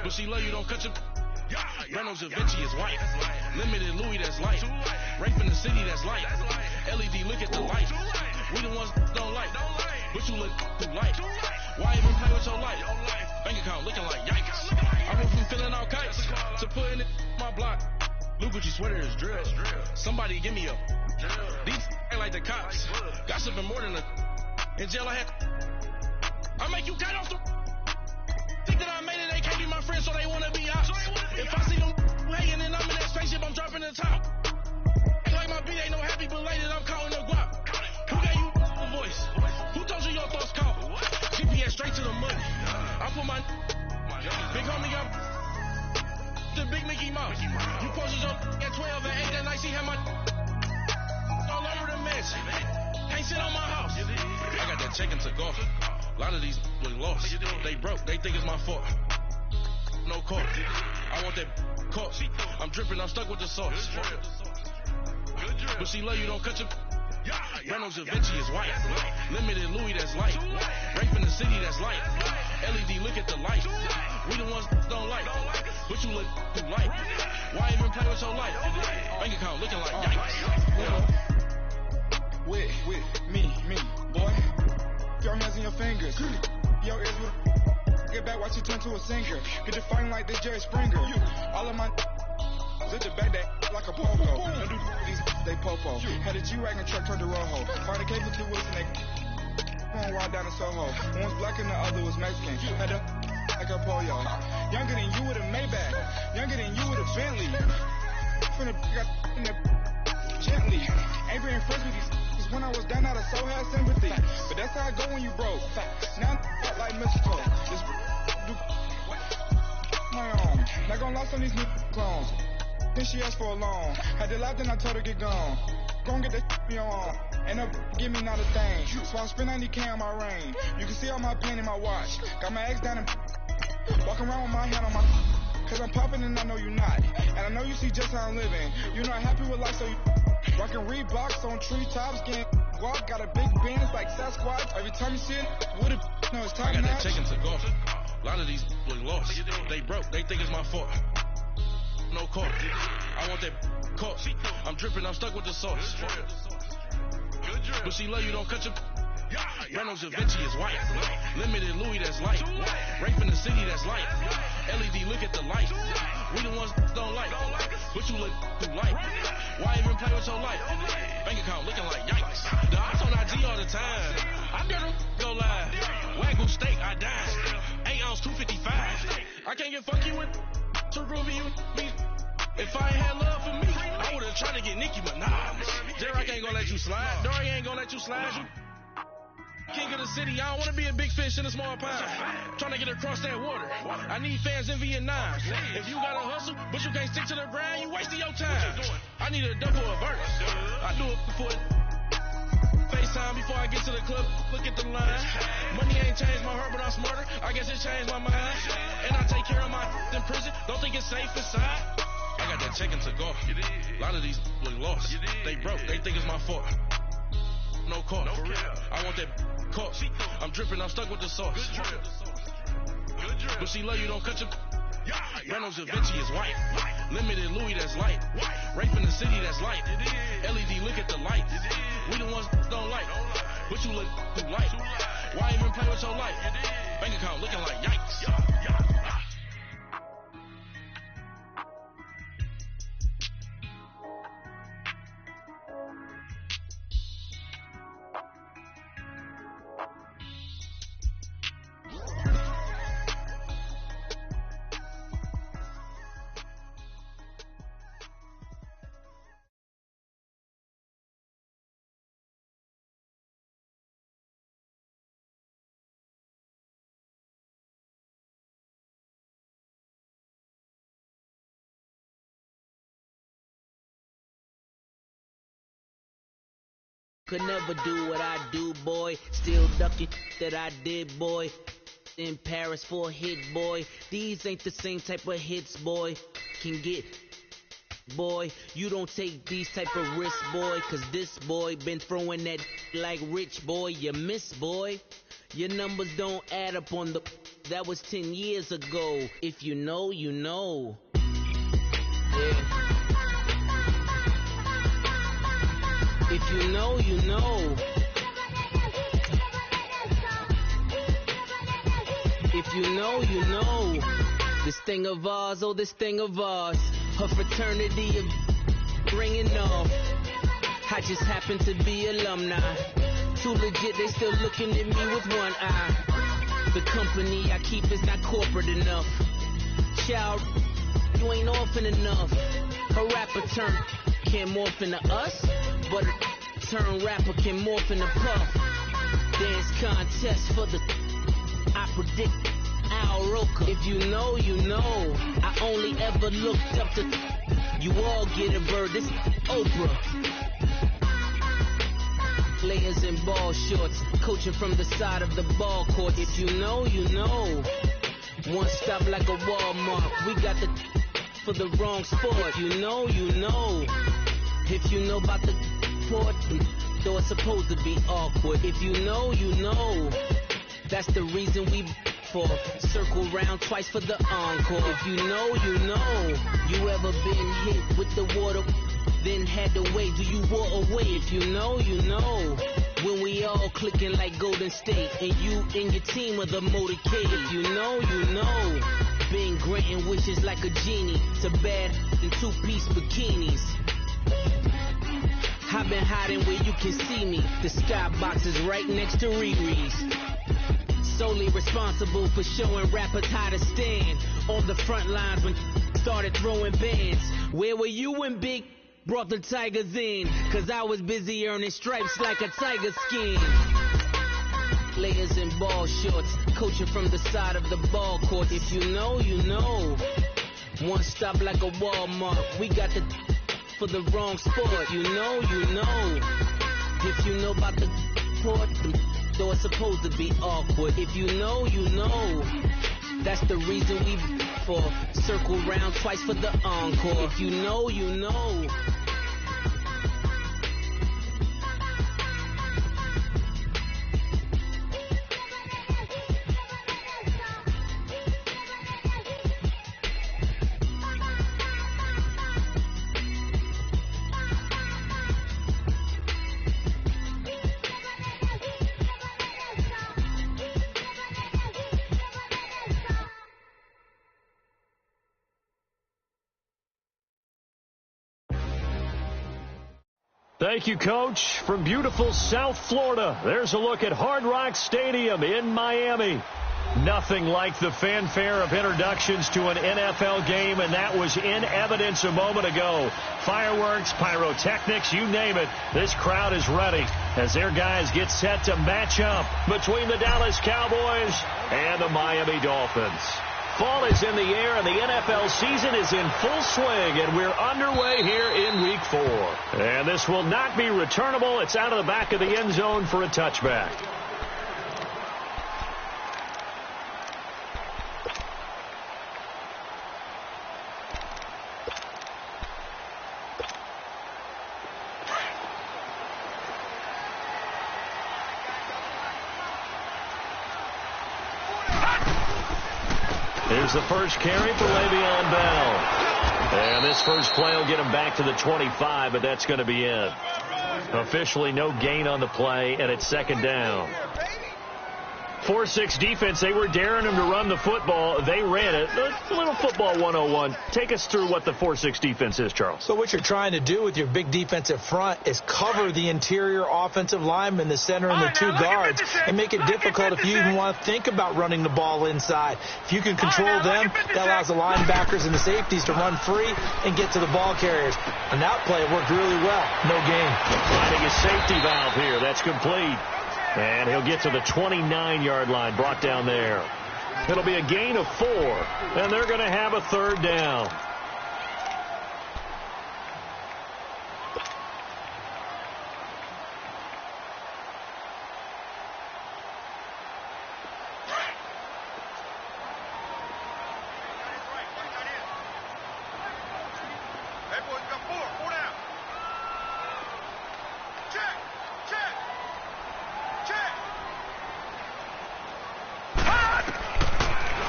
But she love you, don't cut your. Reynolds Da Vinci is white. Limited Louis, that's light. Rape in the city, that's light. LED, look at the light. We the ones don't like. But you look too light. Why even play with your life? Bank account looking like yikes. I went from filling out kites to putting it my block. Blue Gucci sweater is drill. Somebody give me a. These ain't like the cops. Gossiping more than a. In jail I had. I make you cut off the. Think that I made it, they can't be my friends, so they wanna be out. If I see them hanging and I'm in that spaceship, I'm dropping the top. Ain't like my beat ain't no happy belated, I'm calling the guap. Who gave you a voice? Who told you your thoughts count? GPS straight to the money. I put my big homie up the big Mickey Mouse. You posted your at 12 and 8 that night, she had my all over the mess. Can't sit on my house. I got that check into golf. A lot of these was lost. They broke, they think it's my fault. No court. I want that court. I'm dripping, I'm stuck with the sauce. But she love you, don't cut your. Reynolds Da Vinci is white. Limited Louis, that's light. Rape in the city, that's light. LED, look at the light. We the ones don't like. But you look too light. Why even play with your life? Bank account looking like yikes. With me, boy. Your hands in your fingers. Your ears with. Get back, watch you turn to a singer. Get the fighting like this Jerry Springer. All of my. Zip the back that like a pogo. Don't do these they popo. Had a G-Wagon truck turned to Rojo. Find a cable to Wilson, they going wild down in Soho. One was black and the other was Mexican. Had a like a pollo. Younger than you with a Maybach. Younger than you with a Bentley. Finna got in the gently. Ain't been friends with these. When I was down out of so had sympathy. But that's how I go when you broke. Now I'm like mistletoe. Just do my own. Not gonna lost on these new clones. Then she asked for a loan. Had to laugh, then I told her get gone. Gon' get that me on. And up, give me not a thing. So I spend 90K on my ring. You can see all my pain in my watch. Got my ex down and walking around with my hand on my. Cause I'm popping and I know you not. And I know you see just how I'm living. You're not happy with life, so you. Rockin' Reeboks on treetops, getting guap. Got a big Benz like Sasquatch. Every time you see it, with it, no, it's time. I got that check into golf. A lot of these was lost. They broke, they think it's my fault. No court. I want that court. I'm dripping, I'm stuck with the sauce. But she love you, don't cut your. Reynolds Da Vinci is white. Limited Louis, that's light. Rape in the city, that's light. LED, look at the light. We the ones don't like. But you look too light. Why even play with your life? Bank account looking like yikes. The ops on IG all the time. I better go live. Wagyu steak, I died. 8 ounce, 255. I can't get funky with too groovy you me. If I ain't had love for me, I would've tried to get Nicki Minaj. J-Rock ain't gonna let you slide. Dory ain't gonna let you slide. You king of the city, I don't wanna be a big fish in a small pond. Trying to get across that water. I need fans in Vietnam. If you gotta hustle, but you can't stick to the grind, you wasting your time. I need a double or verse. I do it before FaceTime before I get to the club. Look at the line. Money ain't changed my heart, but I'm smarter. I guess it changed my mind. And I take care of my in prison. Don't think it's safe inside. I got that check into golf. A lot of these was lost. They broke, they think it's my fault. No court. I want that court. I'm dripping, I'm stuck with the sauce. But she love you, don't cut your. Reynolds Da Vinci is white. Limited Louis, that's light. Rape in the city, that's light. LED, look at the light. We the ones don't like. But you look too light. Why even play with your life? Bank account looking like yikes. Could never do what I do, boy. Still ducking that I did, boy. In Paris for a hit, boy. These ain't the same type of hits, boy. Can get, boy. You don't take these type of risks, boy. Cause this boy been throwing that like rich, boy. You miss, boy. Your numbers don't add up on the That was 10 years ago. If you know, you know. Yeah. If you know, you know. If you know, you know. This thing of ours, oh, this thing of ours. Her fraternity of ringing off. I just happen to be alumni. Too legit, they still looking at me with one eye. The company I keep is not corporate enough. Child, you ain't orphan enough. A rapper turn can't morph into us, but a turn rapper can morph into puff. Dance contest for the I predict Al Roker. If you know, you know. I only ever looked up to you all get a bird. This Oprah. Players in ball shorts, coaching from the side of the ball court. If you know, you know. One stop like a Walmart. We got the for the wrong sport. You know, you know. If you know about the port, though it's supposed to be awkward. If you know, you know. That's the reason we for circle round twice for the encore. If you know, you know. You ever been hit with the water? Then had to wait, do you walk away? If you know, you know. When we all clicking like Golden State, and you and your team are the motorcade. If you know, you know. Been granting wishes like a genie to bad in two-piece bikinis. I've been hiding where you can see me. The skybox is right next to Riri's. Solely responsible for showing rappers how to stand on the front lines when started throwing bands. Where were you when Big brought the Tigers in? Cause I was busy earning stripes like a tiger skin. Players in ball shorts, coaching from the side of the ball court. If you know, you know. One stop like a Walmart. We got the for the wrong sport. You know, you know. If you know about the port, though it's supposed to be awkward. If you know, you know. That's the reason we for circle round twice for the encore. If you know, you know. Thank you, Coach. From beautiful South Florida, there's a look at Hard Rock Stadium in Miami. Nothing like the fanfare of introductions to an NFL game, and that was in evidence a moment ago. Fireworks, pyrotechnics, you name it. This crowd is ready as their guys get set to match up between the Dallas Cowboys and the Miami Dolphins. Fall is in the air, and the NFL season is in full swing, and we're underway here in Week 4. And this will not be returnable. It's out of the back of the end zone for a touchback. Here's the first carry for Le'Veon Bell. And this first play will get him back to the 25, but that's going to be it. Officially no gain on the play, and it's second down. 4-6 defense, they were daring him to run the football. They ran it. A little football 101. Take us through what the 4-6 defense is, Charles. So what you're trying to do with your big defensive front is cover the interior offensive lineman, the center, and the two guards, and make it difficult if you even want to think about running the ball inside. If you can control them, that allows the linebackers and the safeties to run free and get to the ball carriers. And that play worked really well. No gain. Finding a safety valve here. That's complete. And he'll get to the 29-yard line, brought down there. It'll be a gain of 4, and they're going to have a third down.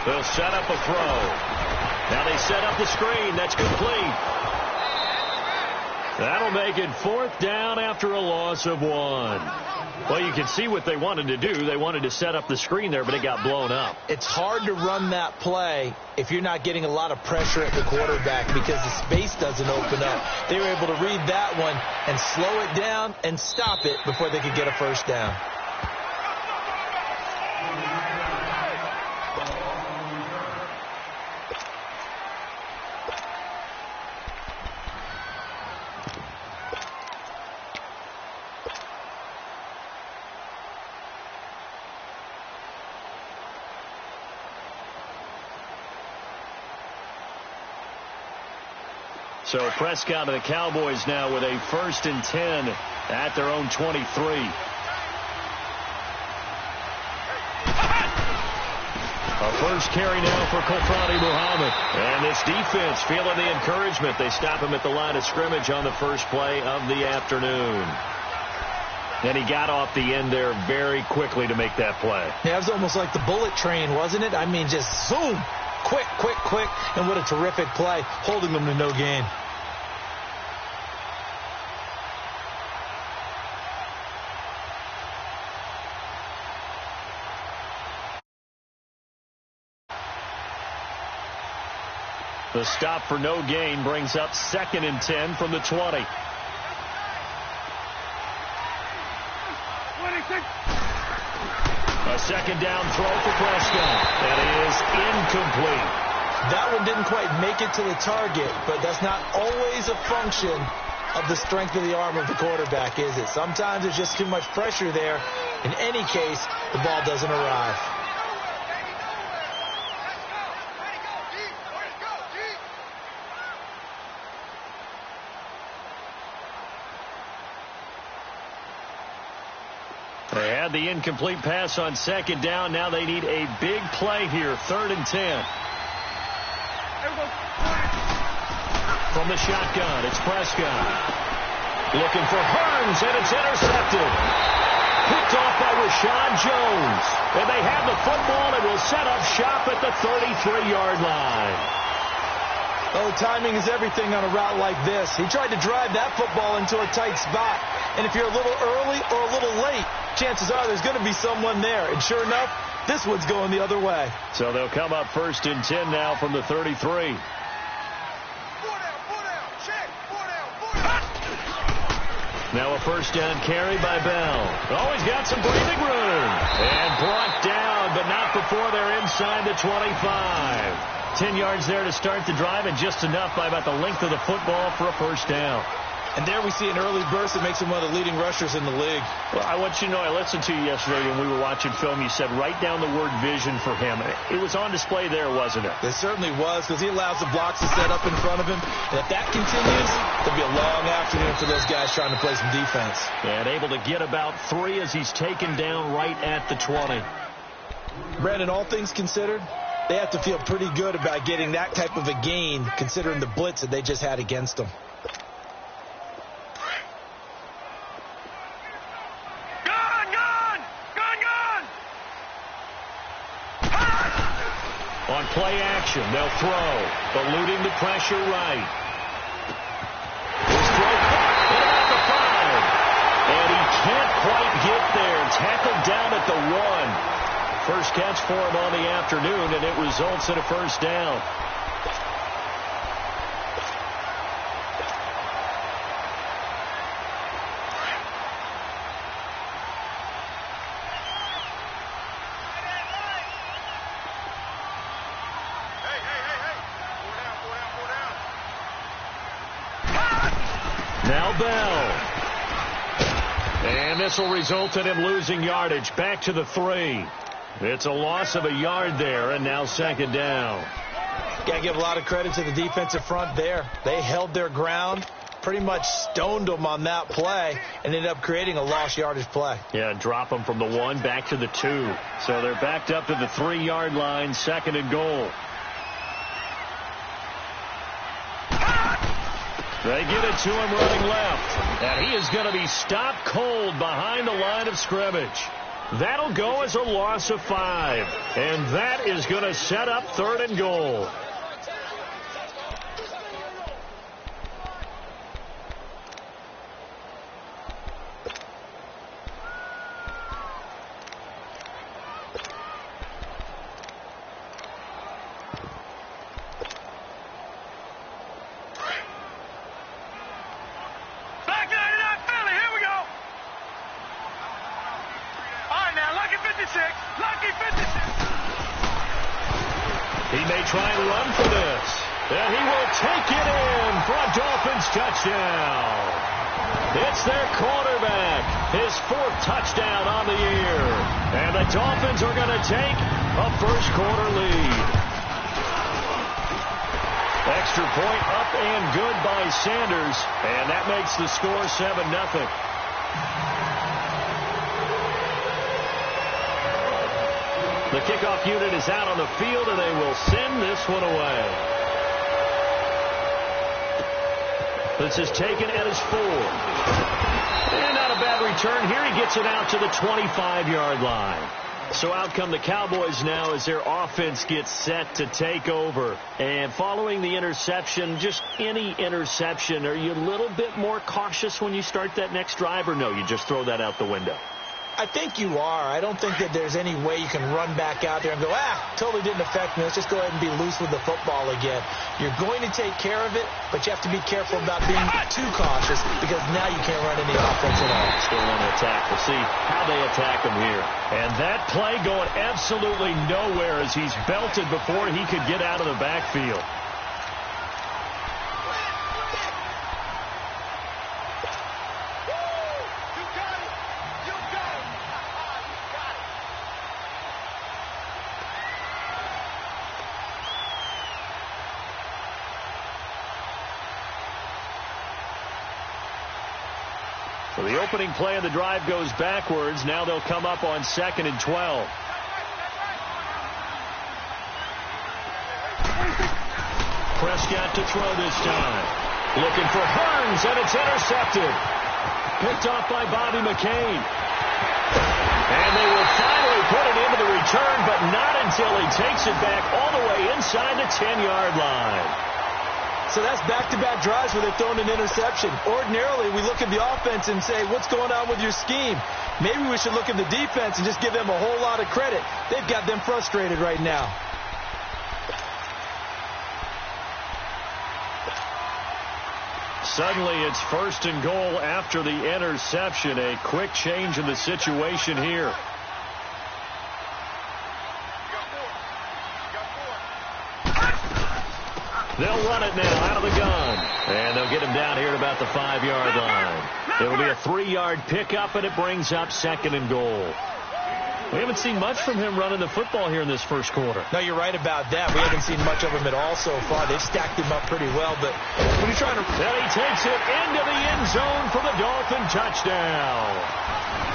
They'll set up a throw. Now they set up the screen. That's complete. That'll make it 4th down after a loss of 1. Well, you can see what they wanted to do. They wanted to set up the screen there, but it got blown up. It's hard to run that play if you're not getting a lot of pressure at the quarterback because the space doesn't open up. They were able to read that one and slow it down and stop it before they could get a first down. So Prescott and the Cowboys now with a 1st and 10 at their own 23. A first carry now for Kofrani Muhammad. And this defense feeling the encouragement. They stop him at the line of scrimmage on the first play of the afternoon. And he got off the end there very quickly to make that play. Yeah, it was almost like the bullet train, wasn't it? I mean, just zoom. Quick, quick, quick. And what a terrific play, holding them to no gain. The stop for no gain brings up 2nd and 10 from the 20. A 2nd down throw for Prescott. That is incomplete. That one didn't quite make it to the target, but that's not always a function of the strength of the arm of the quarterback, is it? Sometimes there's just too much pressure there. In any case, the ball doesn't arrive. They had the incomplete pass on 2nd down. Now they need a big play here. 3rd and 10. From the shotgun, it's Prescott. Looking for Hearns, and it's intercepted. Picked off by Rashad Jones. And they have the football and will set up shop at the 33-yard line. Oh, timing is everything on a route like this. He tried to drive that football into a tight spot. And if you're a little early or a little late, chances are there's going to be someone there. And sure enough, this one's going the other way. So they'll come up 1st and 10 now from the 33. Now a 1st down carry by Bell. Oh, he's got some breathing room. And brought down, but not before they're inside the 25. 10 yards there to start the drive, and just enough by about the length of the football for a 1st down. And there we see an early burst that makes him one of the leading rushers in the league. Well, I want you to know, I listened to you yesterday when we were watching film. You said write down the word vision for him. It was on display there, wasn't it? It certainly was, because he allows the blocks to set up in front of him. And if that continues, it'll be a long afternoon for those guys trying to play some defense. And able to get about 3 as he's taken down right at the 20. Brandon, all things considered, they have to feel pretty good about getting that type of a gain, considering the blitz that they just had against them. On play action, they'll throw, eluding the pressure right. His throw caught at about the 5. And he can't quite get there. Tackled down at the 1. First catch for him on the afternoon, and it results in a 1st down. Now Bell. And this will result in him losing yardage. Back to the 3. It's a loss of a yard there, and now 2nd down. Got to give a lot of credit to the defensive front there. They held their ground, pretty much stoned them on that play, and ended up creating a lost yardage play. Yeah, drop them from the 1 back to the 2. So they're backed up to the 3-yard line, 2nd and goal. They get it to him running left. And he is going to be stopped cold behind the line of scrimmage. That'll go as a loss of 5. And that is going to set up 3rd and goal. He may try and run for this. And he will take it in for a Dolphins touchdown. It's their quarterback. His 4th touchdown on the year. And the Dolphins are going to take a first-quarter lead. Extra point up and good by Sanders. And that makes the score 7-0. The kickoff unit is out on the field, and they will send this one away. This is taken at his 4. And not a bad return. Here he gets it out to the 25-yard line. So out come the Cowboys now as their offense gets set to take over. And following the interception, just any interception, are you a little bit more cautious when you start that next drive, or no, you just throw that out the window? I think you are. I don't think that there's any way you can run back out there and go, totally didn't affect me. Let's just go ahead and be loose with the football again. You're going to take care of it, but you have to be careful about being too cautious because now you can't run any offense at all. Still on the attack. We'll see how they attack him here. And that play going absolutely nowhere as he's belted before he could get out of the backfield. So the opening play of the drive goes backwards. Now they'll come up on 2nd and 12. Prescott to throw this time. Looking for Hearns, and it's intercepted. Picked off by Bobby McCain. And they will finally put it into the return, but not until he takes it back all the way inside the 10-yard line. So that's back-to-back drives where they're throwing an interception. Ordinarily, we look at the offense and say, what's going on with your scheme? Maybe we should look at the defense and just give them a whole lot of credit. They've got them frustrated right now. Suddenly, it's 1st and goal after the interception. A quick change in the situation here. They'll run it now out of the gun. And they'll get him down here at about the 5-yard line. It'll be a 3-yard pickup, and it brings up 2nd and goal. We haven't seen much from him running the football here in this first quarter. No, you're right about that. We haven't seen much of him at all so far. They've stacked him up pretty well, but when you're trying to... Then he takes it into the end zone for the Dolphin touchdown.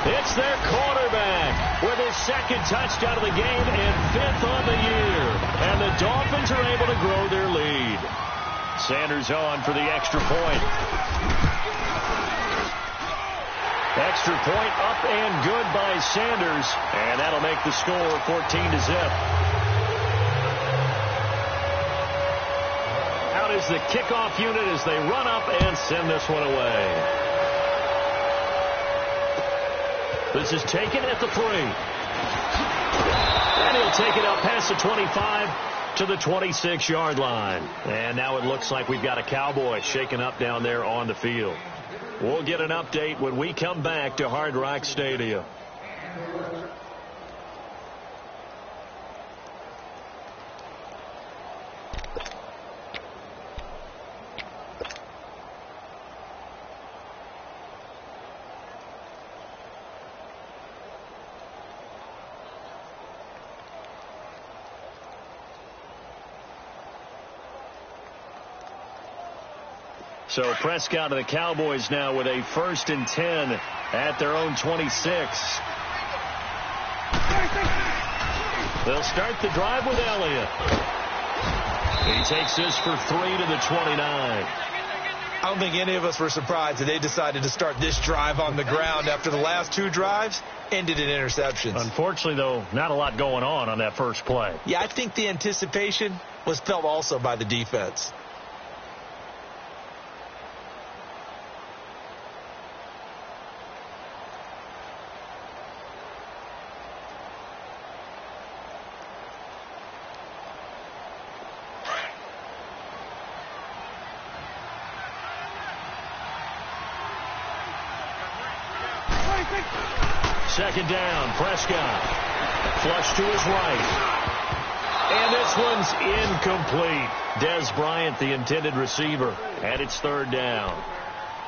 It's their quarterback with his 2nd touchdown of the game and 5th on the year. And the Dolphins are able to grow their lead. Sanders on for the extra point. Extra point up and good by Sanders. And that'll make the score 14-0. Out is the kickoff unit as they run up and send this one away. This is taken at the 3. And he'll take it up past the 25 to the 26-yard line. And now it looks like we've got a Cowboy shaken up down there on the field. We'll get an update when we come back to Hard Rock Stadium. So Prescott and the Cowboys now with a 1st and 10 at their own 26. They'll start the drive with Elliott. He takes this for 3 to the 29. I don't think any of us were surprised that they decided to start this drive on the ground after the last 2 drives ended in interceptions. Unfortunately, though, not a lot going on that first play. Yeah, I think the anticipation was felt also by the defense. Second down, Prescott. Flush to his right. And this one's incomplete. Des Bryant, the intended receiver, and it's 3rd down.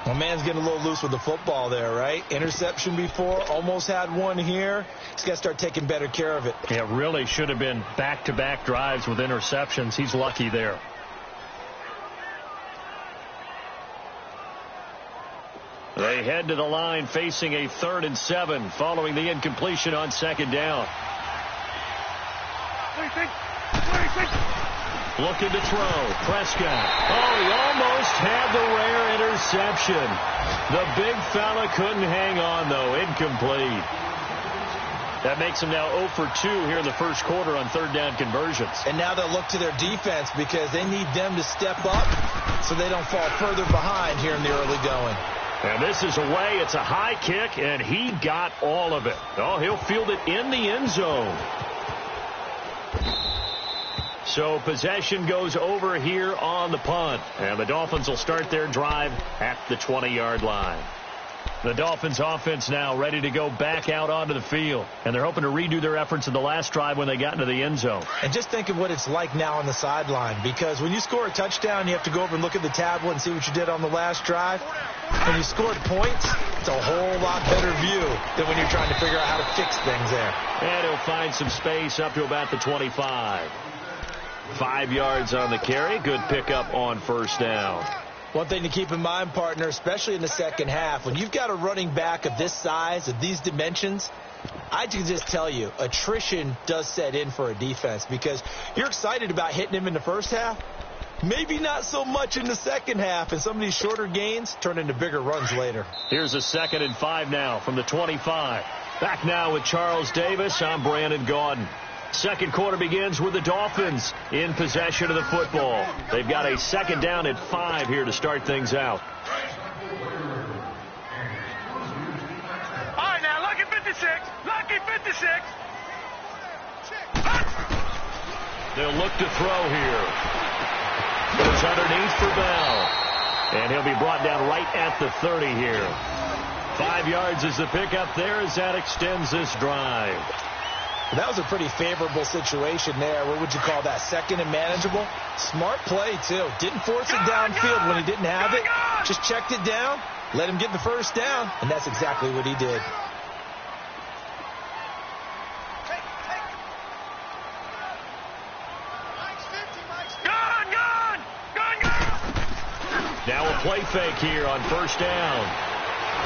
Well, man's getting a little loose with the football there, right? Interception before, almost had one here. He's got to start taking better care of it. It really should have been back-to-back drives with interceptions. He's lucky there. They head to the line facing a 3rd and 7 following the incompletion on 2nd down. Looking to throw. Prescott. Oh, he almost had the rare interception. The big fella couldn't hang on, though. Incomplete. That makes him now 0 for 2 here in the first quarter on 3rd down conversions. And now they'll look to their defense because they need them to step up so they don't fall further behind here in the early going. And this is away. It's a high kick, and he got all of it. Oh, he'll field it in the end zone. So possession goes over here on the punt. And the Dolphins will start their drive at the 20-yard line. The Dolphins offense now ready to go back out onto the field. And they're hoping to redo their efforts in the last drive when they got into the end zone. And just think of what it's like now on the sideline. Because when you score a touchdown, you have to go over and look at the tablet and see what you did on the last drive. When you scored points, it's a whole lot better view than when you're trying to figure out how to fix things there. And he'll find some space up to about the 25. 5 yards on the carry. Good pickup on 1st down. One thing to keep in mind, partner, especially in the second half, when you've got a running back of this size, of these dimensions, I can just tell you, attrition does set in for a defense because you're excited about hitting him in the first half. Maybe not so much in the second half, and some of these shorter gains turn into bigger runs later. Here's a 2nd and 5 now from the 25. Back now with Charles Davis. I'm Brandon Gaudin. Second quarter begins with the Dolphins in possession of the football. They've got a 2nd down at 5 here to start things out. All right, now, lucky 56. Lucky 56. They'll look to throw here. Goes underneath for Bell. And he'll be brought down right at the 30 here. 5 yards is the pickup there as that extends this drive. That was a pretty favorable situation there. What would you call that? 2nd and manageable? Smart play, too. Didn't force it downfield when he didn't have it. Just checked it down, let him get the 1st down, and that's exactly what he did. Now a play fake here on 1st down.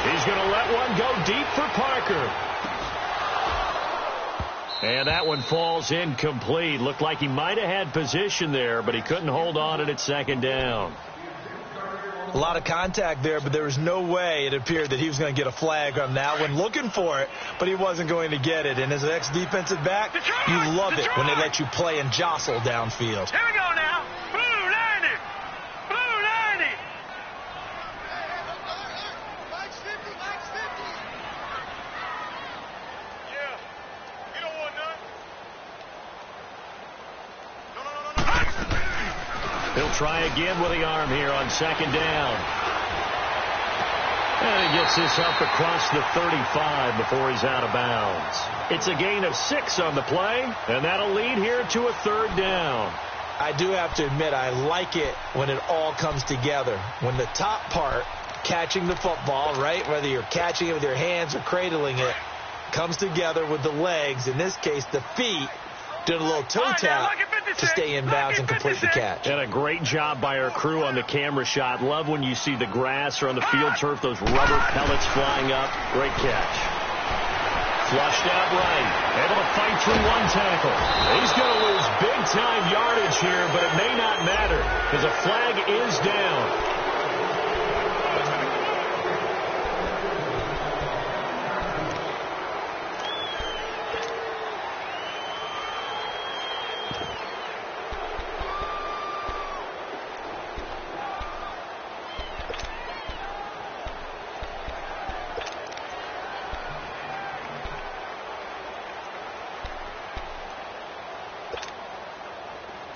He's going to let one go deep for Parker. And that one falls incomplete. Looked like he might have had position there, but he couldn't hold on it at 2nd down. A lot of contact there, but there was no way it appeared that he was going to get a flag on that one. Looking for it, but he wasn't going to get it. And as an ex-defensive back, you love it when they let you play and jostle downfield. Here we go now. Blue 90. Blue 90. Max 50, Max 50. Yeah. You don't want none. No. He'll try again with the arm here on 2nd down. And he gets this up across the 35 before he's out of bounds. It's a gain of 6 on the play, and that'll lead here to a 3rd down. I do have to admit, I like it when it all comes together. When the top part, catching the football, right, whether you're catching it with your hands or cradling it, comes together with the legs, in this case the feet, doing a little toe tap to stay in bounds and complete the catch. And a great job by our crew on the camera shot. Love when you see the grass or on the field turf, those rubber pellets flying up. Great catch. Flushed out right. Able to fight through one tackle. He's going to lose big-time yardage here, but it may not matter because a flag is down.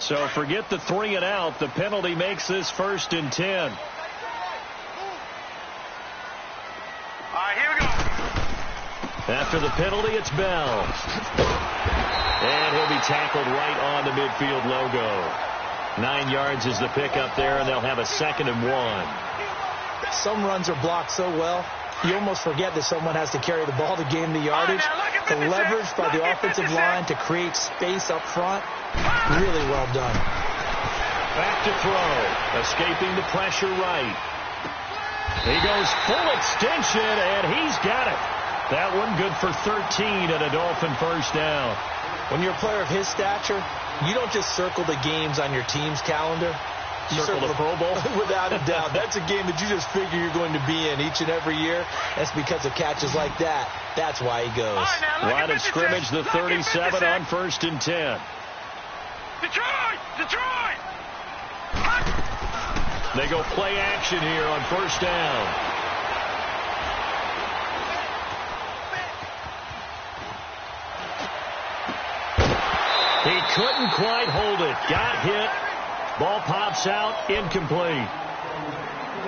So forget the 3 and out. The penalty makes this 1st and 10. All right, here we go. After the penalty, it's Bell. And he'll be tackled right on the midfield logo. 9 yards is the pickup there, and they'll have a 2nd and 1. Some runs are blocked so well, you almost forget that someone has to carry the ball to gain the yardage. The leverage by the offensive line to create space up front, really well done. Back to throw. Escaping the pressure right. He goes full extension, and he's got it. That one good for 13 and a Dolphin 1st down. When you're a player of his stature, you don't just circle the games on your team's calendar. You circle the Pro Bowl? Without a doubt. That's a game that you just figure you're going to be in each and every year. That's because of catches like that. That's why he goes. Line of scrimmage, the 37 on 1st and 10. Detroit! Detroit! They go play action here on 1st down. He couldn't quite hold it. Got hit. Ball pops out. Incomplete.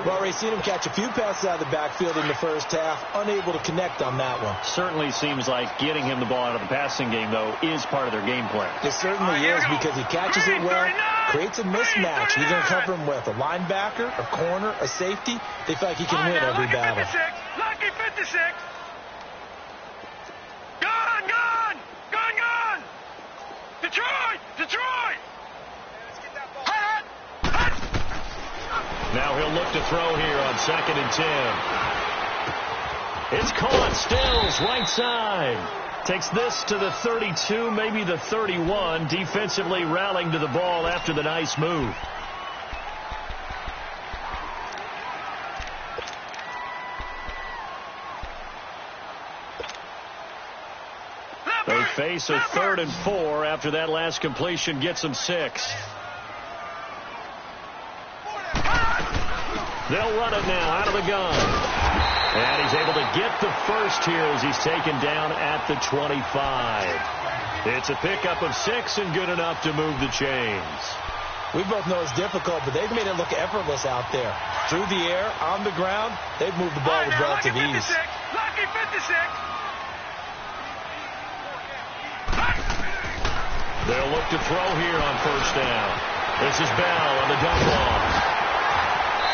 Well, Ray, seen him catch a few passes out of the backfield in the first half. Unable to connect on that one. Certainly seems like getting him the ball out of the passing game, though, is part of their game plan. It certainly is, because he catches it well, creates a mismatch. You're going to cover him with a linebacker, a corner, a safety. They feel like he can win every battle. Lucky 56. Gone, gone, gone, gone. Detroit, Detroit. Now he'll look to throw here on 2nd and 10. It's caught. Stills right side. Takes this to the 32, maybe the 31. Defensively rallying to the ball after the nice move. They face a 3rd and 4 after that last completion gets them 6. They'll run it now out of the gun. And he's able to get the first here as he's taken down at the 25. It's a pickup of 6 and good enough to move the chains. We both know it's difficult, but they've made it look effortless out there. Through the air, on the ground, they've moved the ball with relative ease. Lucky 56. They'll look to throw here on 1st down. This is Bell on the dump off.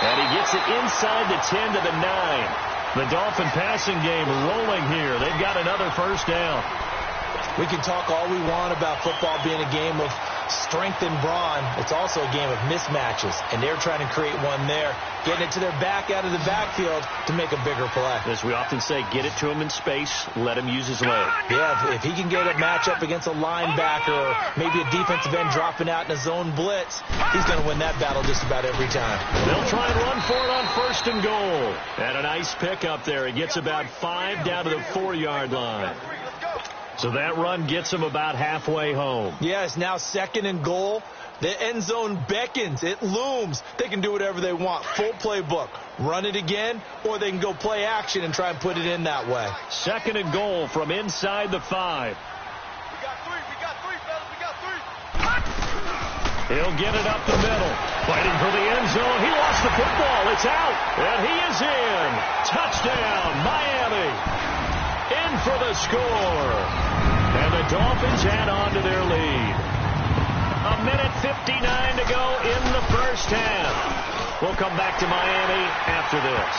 And he gets it inside the 10 to the 9. The Dolphin passing game rolling here. They've got another 1st down. We can talk all we want about football being a game of strength and brawn. It's also a game of mismatches, and they're trying to create one there, getting it to their back out of the backfield to make a bigger play. As we often say, get it to him in space, let him use his leg. Yeah, if he can get a matchup against a linebacker or maybe a defensive end dropping out in a zone blitz, he's going to win that battle just about every time. They'll try and run for it on 1st and goal. And a nice pickup there. He gets about 5 down to the 4-yard line. So that run gets him about halfway home. Yeah, it's now 2nd and goal. The end zone beckons. It looms. They can do whatever they want. Full playbook. Run it again, or they can go play action and try and put it in that way. 2nd and goal from inside the 5. We got three, fellas. We got 3. He'll get it up the middle. Fighting for the end zone. He lost the football. It's out. And he is in. Touchdown, Miami. In for the score. And the Dolphins add on to their lead. 1:59 to go in the first half. We'll come back to Miami after this.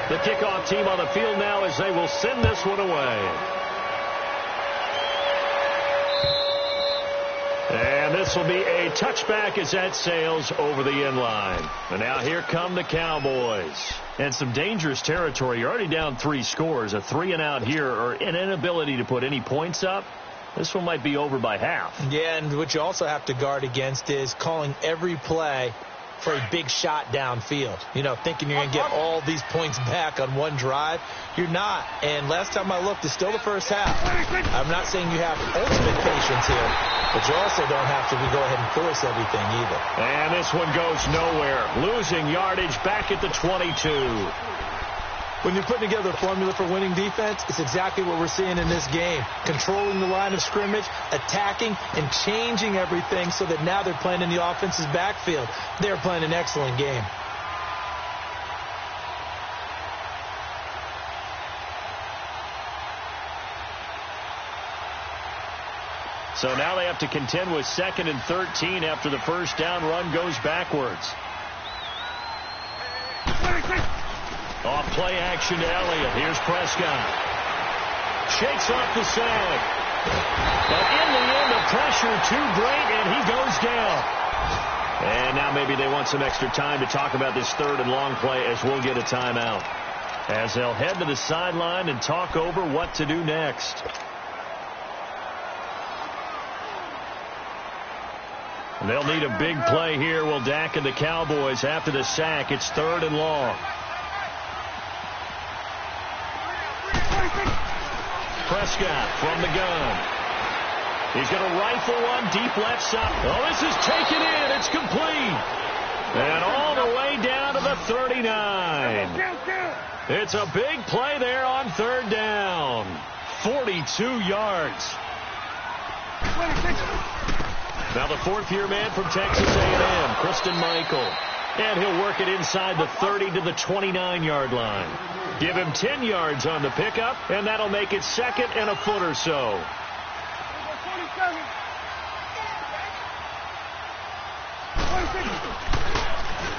The kickoff team on the field now as they will send this one away. And this will be a touchback as that sails over the end line. And now here come the Cowboys. And some dangerous territory. You're already down 3 scores. A 3 and out here, or an inability to put any points up. This one might be over by half. Yeah, and what you also have to guard against is calling every play for a big shot downfield. You know, thinking you're going to get all these points back on one drive. You're not. And last time I looked, it's still the first half. I'm not saying you have ultimate patience here, but you also don't have to go ahead and force everything either. And this one goes nowhere. Losing yardage back at the 22. When you're putting together a formula for winning defense, it's exactly what we're seeing in this game. Controlling the line of scrimmage, attacking, and changing everything so that now they're playing in the offense's backfield. They're playing an excellent game. So now they have to contend with 2nd and 13 after the first down run goes backwards. Off play action to Elliott. Here's Prescott. Shakes off the side. But in the end, the pressure too great, and he goes down. And now maybe they want some extra time to talk about this 3rd and long play as we'll get a timeout. As they'll head to the sideline and talk over what to do next. They'll need a big play here. Will Dak and the Cowboys after the sack. It's 3rd and long. Prescott from the gun. He's going to rifle one deep left side. Oh, this is taken in. It's complete. And all the way down to the 39. It's a big play there on 3rd down. 42 yards. Now the 4th-year man from Texas A&M, Christine Michael. And he'll work it inside the 30 to the 29-yard line. Give him 10 yards on the pickup, and that'll make it 2nd and a foot or so.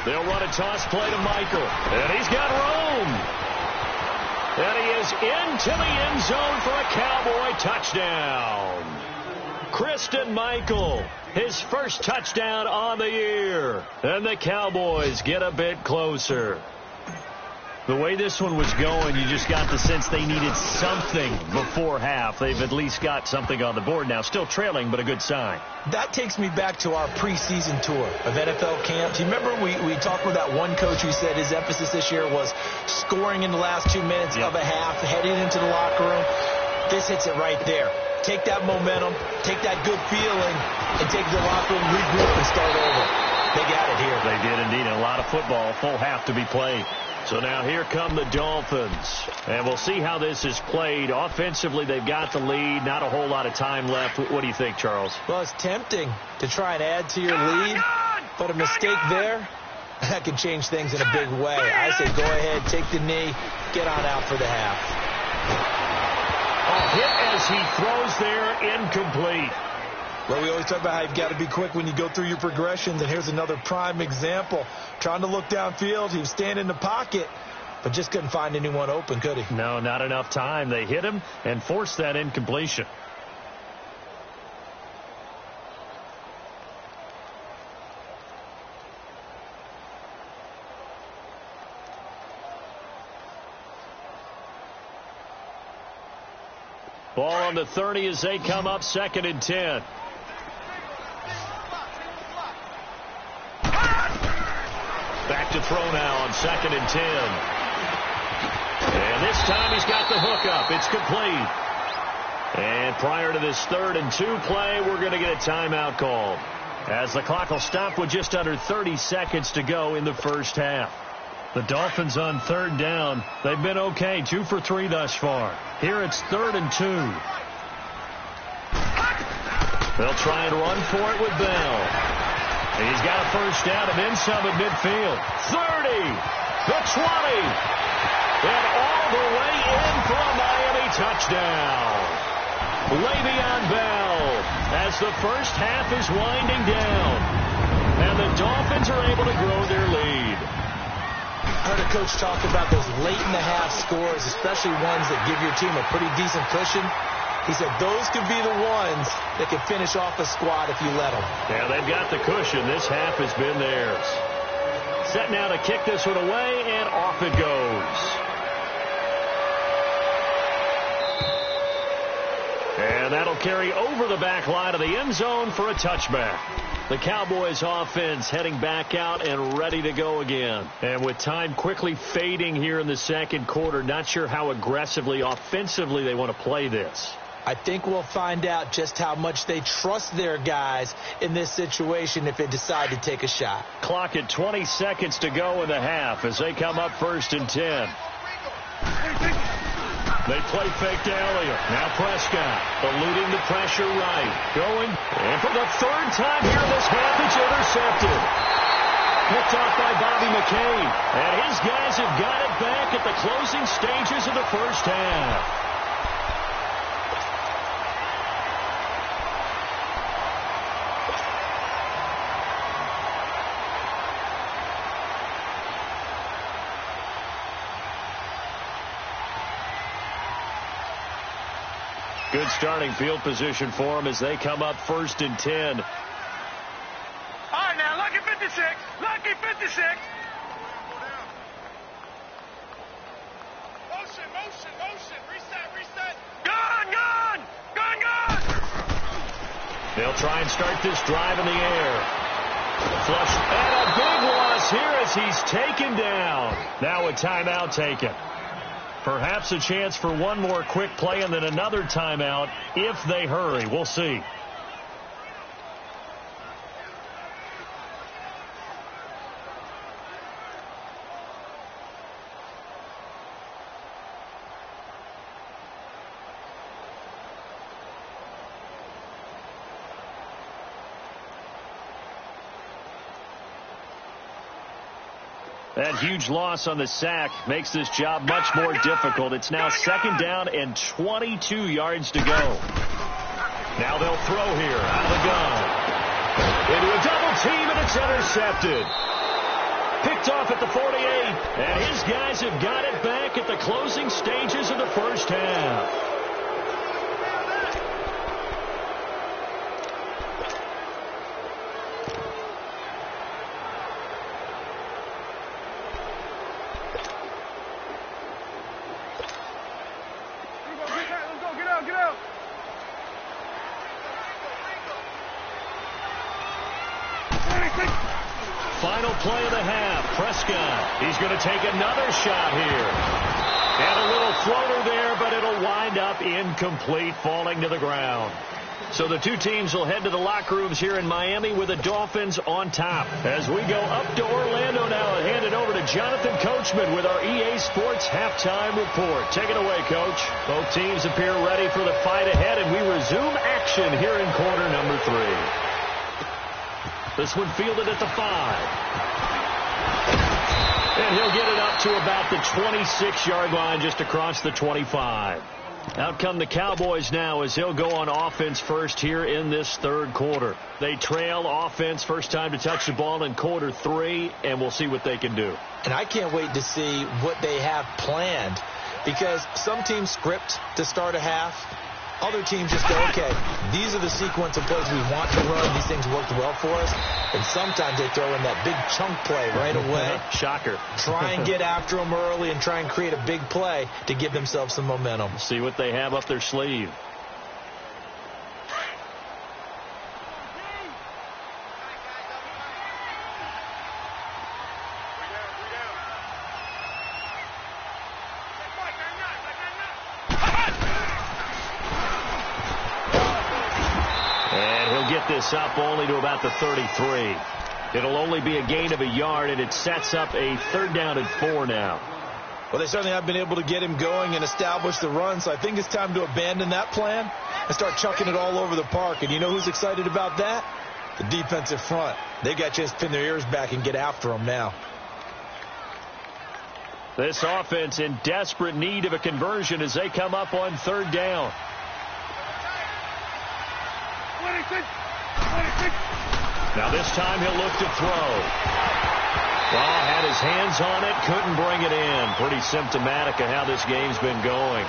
They'll run a toss play to Michael. And he's got room. And he is into the end zone for a Cowboy touchdown. Christine Michael, his first touchdown on the year. And the Cowboys get a bit closer. The way this one was going, you just got the sense they needed something before half. They've at least got something on the board now. Still trailing, but a good sign. That takes me back to our preseason tour of NFL camps. You remember we talked with that one coach who said his emphasis this year was scoring in the last 2 minutes of a half, heading into the locker room. This hits it right there. Take that momentum, take that good feeling, and take the locker room, regroup, and start over. They got it here. They did indeed. A lot of football, full half to be played. So now here come the Dolphins. And we'll see how this is played. Offensively, they've got the lead. Not a whole lot of time left. What do you think, Charles? Well, it's tempting to try and add to your lead, but a mistake there, that can change things in a big way. I say go ahead, take the knee, get on out for the half. A hit as he throws there, incomplete. Well, we always talk about how you've got to be quick when you go through your progressions, and here's another prime example. Trying to look downfield, he was standing in the pocket, but just couldn't find anyone open, could he? No, not enough time. They hit him and forced that incompletion. Ball on the 30 as they come up 2nd and 10. Back to throw now on 2nd and 10. And this time he's got the hook up. It's complete. And prior to this 3rd and 2 play, we're going to get a timeout called, as the clock will stop with just under 30 seconds to go in the first half. The Dolphins on 3rd down. They've been okay, 2 for 3 thus far. Here it's 3rd and 2. They'll try and run for it with Bell. He's got a first down and then some at midfield. 30, the 20, and all the way in for a Miami touchdown. Le'Veon Bell as the first half is winding down. And the Dolphins are able to grow their lead. I heard a coach talk about those late-in-the-half scores, especially ones that give your team a pretty decent cushion. He said those could be the ones that can finish off a squad if you let them. Yeah, they've got the cushion. This half has been theirs. Set now to kick this one away, and off it goes. And that'll carry over the back line of the end zone for a touchback. The Cowboys offense heading back out and ready to go again. And with time quickly fading here in the second quarter, not sure how aggressively, offensively they want to play this. I think we'll find out just how much they trust their guys in this situation if they decide to take a shot. Clock at 20 seconds to go in the half as they come up 1st and 10. They play fake to Elliott. Now Prescott eluding the pressure right. Going. And for the third time here in this half, it's intercepted. Picked off by Bobby McCain. And his guys have got it back at the closing stages of the first half. Good starting field position for them as they come up 1st and 10. All right, now, lucky 56. Lucky 56. Motion. Reset. Gun. They'll try and start this drive in the air. Flush. And a big loss here as he's taken down. Now a timeout taken. Perhaps a chance for one more quick play and then another timeout if they hurry. We'll see. That huge loss on the sack makes this job much more difficult. It's now 2nd down and 22 yards to go. Now they'll throw here out of the gun. Into a double team, and it's intercepted. Picked off at the 48. And his guys have got it back at the closing stages of the first half. Get out. Final play of the half. Prescott. He's going to take another shot here. And a little floater there, but it'll wind up incomplete, falling to the ground. So the two teams will head to the locker rooms here in Miami with the Dolphins on top. As we go up to Orlando now and hand it over to Jonathan Coachman with our EA Sports Halftime Report. Take it away, Coach. Both teams appear ready for the fight ahead, and we resume action here in quarter number 3. This one fielded at the 5. And he'll get it up to about the 26-yard line, just across the 25. Out come the Cowboys now as he'll go on offense first here in this third quarter. They trail offense first time to touch the ball in quarter 3, and we'll see what they can do. And I can't wait to see what they have planned, because some teams script to start a half. Other teams just go, okay, these are the sequence of plays we want to run. These things worked well for us. And sometimes they throw in that big chunk play right away. Shocker. Try and get after them early and try and create a big play to give themselves some momentum. See what they have up their sleeve. This up only to about the 33. It'll only be a gain of a yard, and it sets up a 3rd down and 4 now. Well, they certainly have been able to get him going and establish the run, so I think it's time to abandon that plan and start chucking it all over the park. And you know who's excited about that? The defensive front. They got a chance to pin their ears back and get after him now. This offense in desperate need of a conversion as they come up on 3rd down. 26. Now this time he'll look to throw. Well, had his hands on it, couldn't bring it in. Pretty symptomatic of how this game's been going.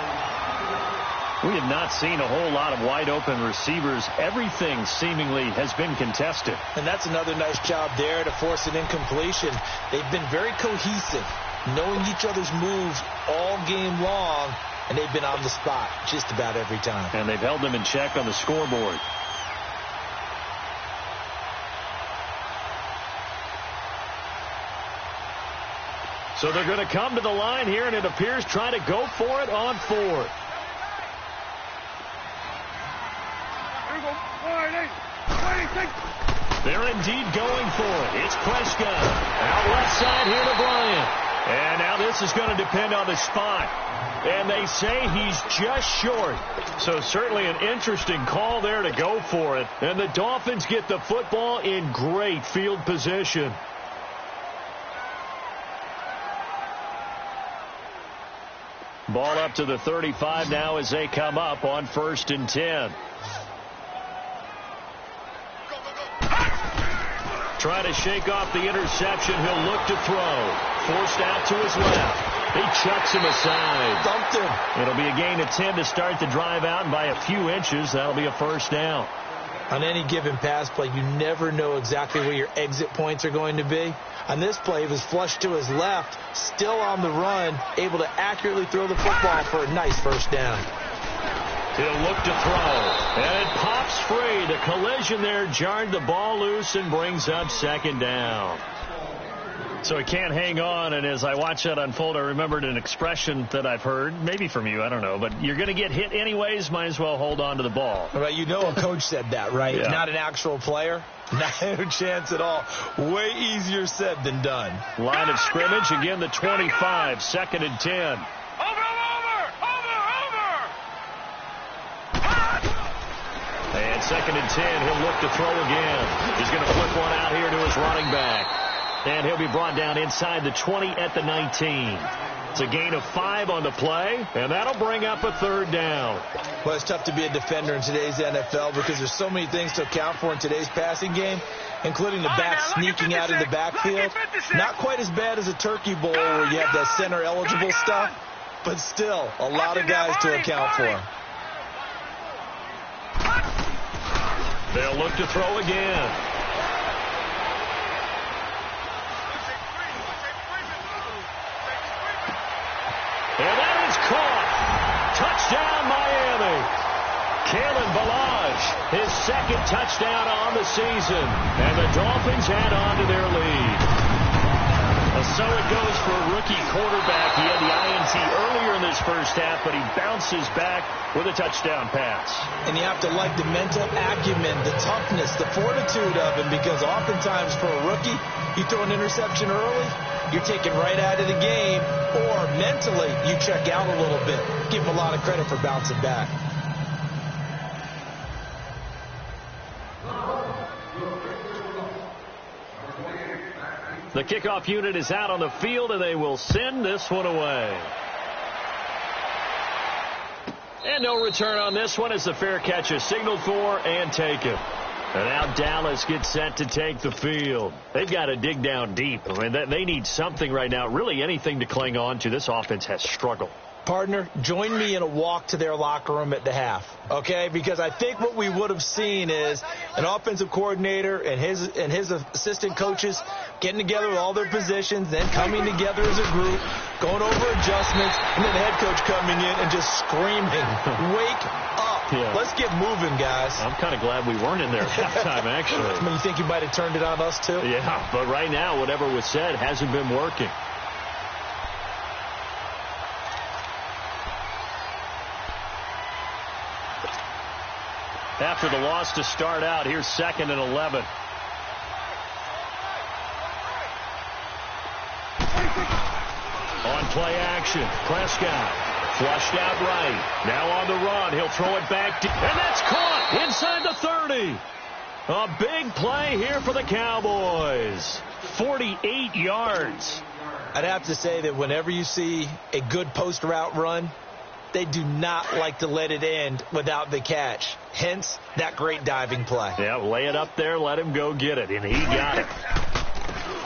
We have not seen a whole lot of wide open receivers. Everything seemingly has been contested. And that's another nice job there to force an incompletion. They've been very cohesive, knowing each other's moves all game long, and they've been on the spot just about every time. And they've held them in check on the scoreboard. So they're going to come to the line here, and it appears try to go for it on 4th. They're indeed going for it. It's Prescott. Out left side here to Bryant. And now this is going to depend on the spot. And they say he's just short. So certainly an interesting call there to go for it. And the Dolphins get the football in great field position. Ball up to the 35 now as they come up on 1st and 10. Trying to shake off the interception. He'll look to throw. Forced out to his left. He chucks him aside. Dumped him. It'll be a gain of 10 to start the drive out, and by a few inches, that'll be a first down. On any given pass play, you never know exactly where your exit points are going to be. On this play, it was flushed to his left, still on the run, able to accurately throw the football for a nice first down. He'll look to throw, and it pops free. The collision there jarred the ball loose and brings up 2nd down. So he can't hang on, and as I watch that unfold, I remembered an expression that I've heard, maybe from you, I don't know, but you're going to get hit anyways, might as well hold on to the ball. Right, you know a coach said that, right? Yeah. Not an actual player. No chance at all. Way easier said than done. Line of scrimmage, again the 25, 2nd and 10. Over! And 2nd and 10, he'll look to throw again. He's going to flip one out here to his running back. And he'll be brought down inside the 20 at the 19. It's a gain of 5 on the play, and that'll bring up a 3rd down. Well, it's tough to be a defender in today's NFL because there's so many things to account for in today's passing game, including the back sneaking out of the backfield. Not quite as bad as a turkey bowl where you have that center-eligible stuff, but still a lot of guys to account for. They'll look to throw again. And that is caught. Touchdown, Miami. Kalen Ballage, his 2nd touchdown on the season. And the Dolphins add on to their lead. So it goes for a rookie quarterback. He had the INT earlier in this first half, but he bounces back with a touchdown pass. And you have to like the mental acumen, the toughness, the fortitude of him, because oftentimes for a rookie, you throw an interception early, you're taken right out of the game, or mentally you check out a little bit. Give him a lot of credit for bouncing back. The kickoff unit is out on the field, and they will send this one away. And no return on this one as the fair catch is signaled for and taken. And now Dallas gets set to take the field. They've got to dig down deep. I mean, they need something right now, really anything to cling on to. This offense has struggled. Partner, join me in a walk to their locker room at the half, okay? Because I think what we would have seen is an offensive coordinator and his assistant coaches getting together with all their positions, then coming together as a group, going over adjustments, and then the head coach coming in and just screaming, wake up. Yeah. Let's get moving, guys. I'm kind of glad we weren't in there at halftime, actually. I mean, you think you might have turned it on us, too? Yeah, but right now, whatever was said hasn't been working. After the loss to start out, here's 2nd and 11. On play action, Prescott flushed out right. Now on the run, he'll throw it back deep, and that's caught inside the 30. A big play here for the Cowboys. 48 yards. I'd have to say that whenever you see a good post route run, they do not like to let it end without the catch. Hence, that great diving play. Yeah, lay it up there, let him go get it, and he got it.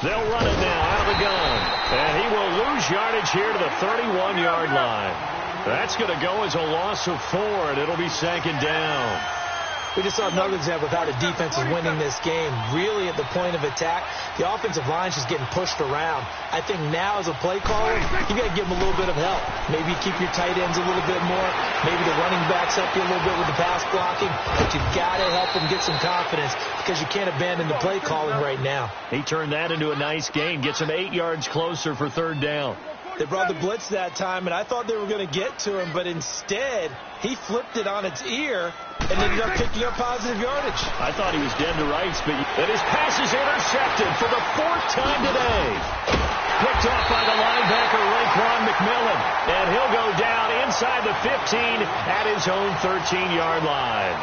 They'll run it now out of the gun, and he will lose yardage here to the 31-yard line. That's going to go as a loss of 4, and it'll be 2nd down. We just saw another example of how the defense is winning this game. Really at the point of attack, the offensive line's just getting pushed around. I think now as a play caller, you got to give them a little bit of help. Maybe keep your tight ends a little bit more. Maybe the running backs help you a little bit with the pass blocking. But you've got to help them get some confidence because you can't abandon the play calling right now. He turned that into a nice gain. Gets him 8 yards closer for 3rd down. They brought the blitz that time, and I thought they were going to get to him, but instead, he flipped it on its ear and ended up picking up positive yardage. I thought he was dead to rights, but his pass is intercepted for the 4th time today. picked off by the linebacker, Raekwon McMillan. And he'll go down inside the 15 at his own 13-yard line.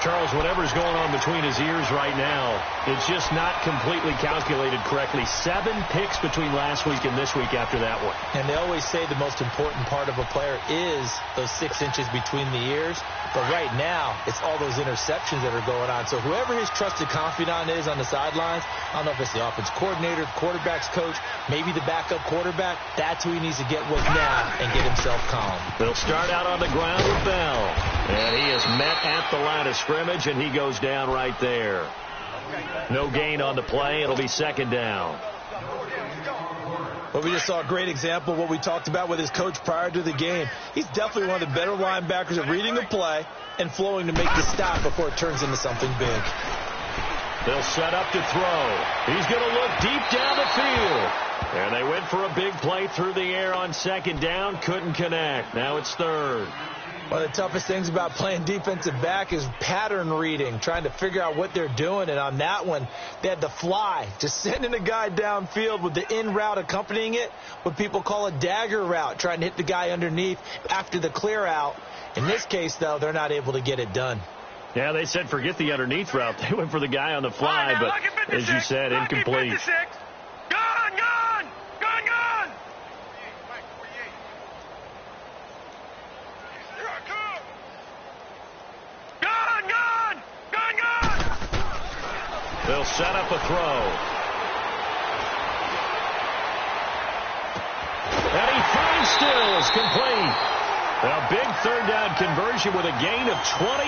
Charles, whatever's going on between his ears right now, it's just not completely calculated correctly. 7 picks between last week and this week after that one. And they always say the most important part of a player is those 6 inches between the ears. But right now, it's all those interceptions that are going on. So whoever his trusted confidant is on the sidelines, I don't know if it's the offense coordinator, the quarterback's coach, maybe the backup quarterback, that's who he needs to get with now and get himself calm. They'll start out on the ground with Bell. And he is met at the line of scrimmage, and he goes down right there. No gain on the play. It'll be second down. Well, we just saw a great example of what we talked about with his coach prior to the game. He's definitely one of the better linebackers at reading a play and flowing to make the stop before it turns into something big. They'll set up to throw. He's going to look deep down the field. And they went for a big play through the air on second down. Couldn't connect. Now it's third. One of the toughest things about playing defensive back is pattern reading, trying to figure out what they're doing. And on that one, they had the fly, just sending a guy downfield with the in route accompanying it, what people call a dagger route, trying to hit the guy underneath after the clear out. In this case, though, they're not able to get it done. Yeah, they said forget the underneath route. They went for the guy on the fly, but as you said, incomplete. Gone! They'll set up a throw. And he finds Stills complete. A big third down conversion with a gain of 28.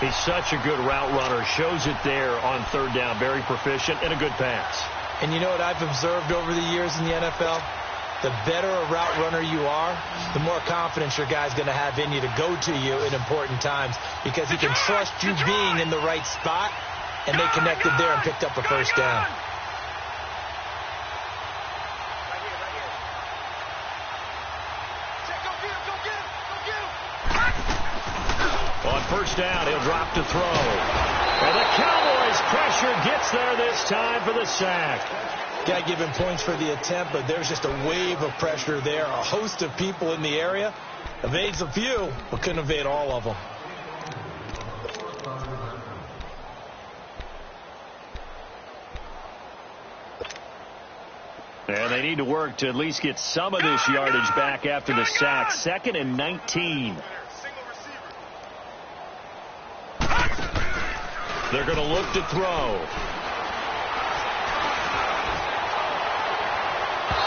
He's such a good route runner. Shows it there on third down. Very proficient and a good pass. And you know what I've observed over the years in the NFL? The better a route runner you are, the more confidence your guy's going to have in you to go to you in important times because he can trust you being in the right spot. And they connected there and picked up a first down. On first down, he'll drop to throw. And the Cowboys' pressure gets there this time for the sack. Got to give him points for the attempt, but there's just a wave of pressure there. A host of people in the area. Evades a few, but couldn't evade all of them. And they need to work to at least get some of this yardage back after the sack. 2nd and 19. They're going to look to throw.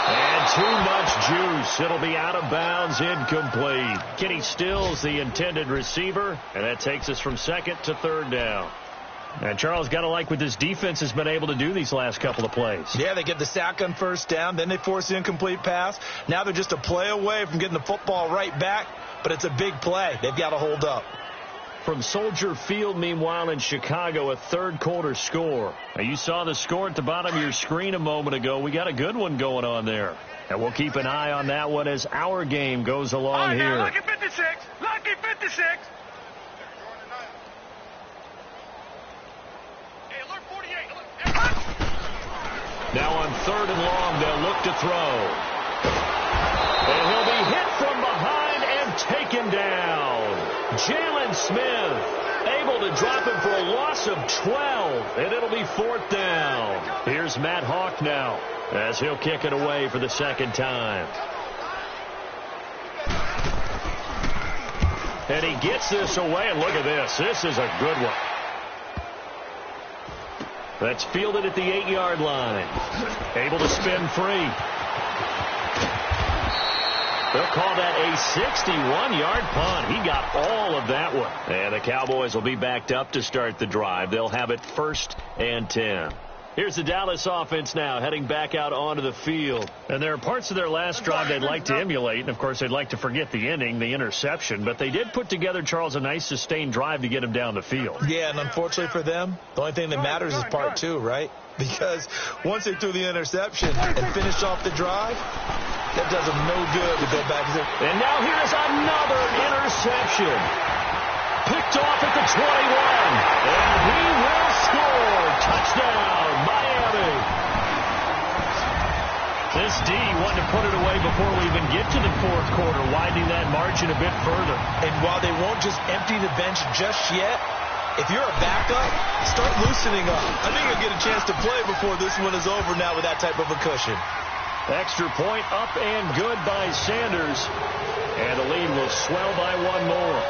And too much juice. It'll be out of bounds, incomplete. Kenny Stills, the intended receiver. And that takes us from second to third down. And Charles, got to like what this defense has been able to do these last couple of plays. Yeah, they get the sack on first down, then they force the incomplete pass. Now they're just a play away from getting the football right back, but it's a big play. They've got to hold up. From Soldier Field, meanwhile, in Chicago, a third-quarter score. Now, you saw the score at the bottom of your screen a moment ago. We got a good one going on there. And we'll keep an eye on that one as our game goes along here. Lucky 56! Lucky 56! Now on third and long, they'll look to throw. And he'll be hit from behind and taken down. Jalen Smith able to drop him for a loss of 12, and it'll be fourth down. Here's Matt Hawk now as he'll kick it away for the second time. And he gets this away, and look at this. This is a good one. That's fielded at the 8-yard line. Able to spin free. They'll call that a 61-yard punt. He got all of that one. And the Cowboys will be backed up to start the drive. They'll have it 1st and 10. Here's the Dallas offense now heading back out onto the field. And there are parts of their last drive they'd like to emulate. And, of course, they'd like to forget the ending, the interception. But they did put together, Charles, a nice sustained drive to get him down the field. Yeah, and unfortunately for them, the only thing that matters is part 2, right? Because once they threw the interception and finished off the drive, that does them no good to go back. And now here's another interception. Picked off at the 21. And he will score. Touchdown, Miami. This D wanted to put it away before we even get to the fourth quarter, widening that margin a bit further. And while they won't just empty the bench just yet, if you're a backup, start loosening up. I think you'll get a chance to play before this one is over now with that type of a cushion. Extra point up and good by Sanders. And the lead will swell by one more.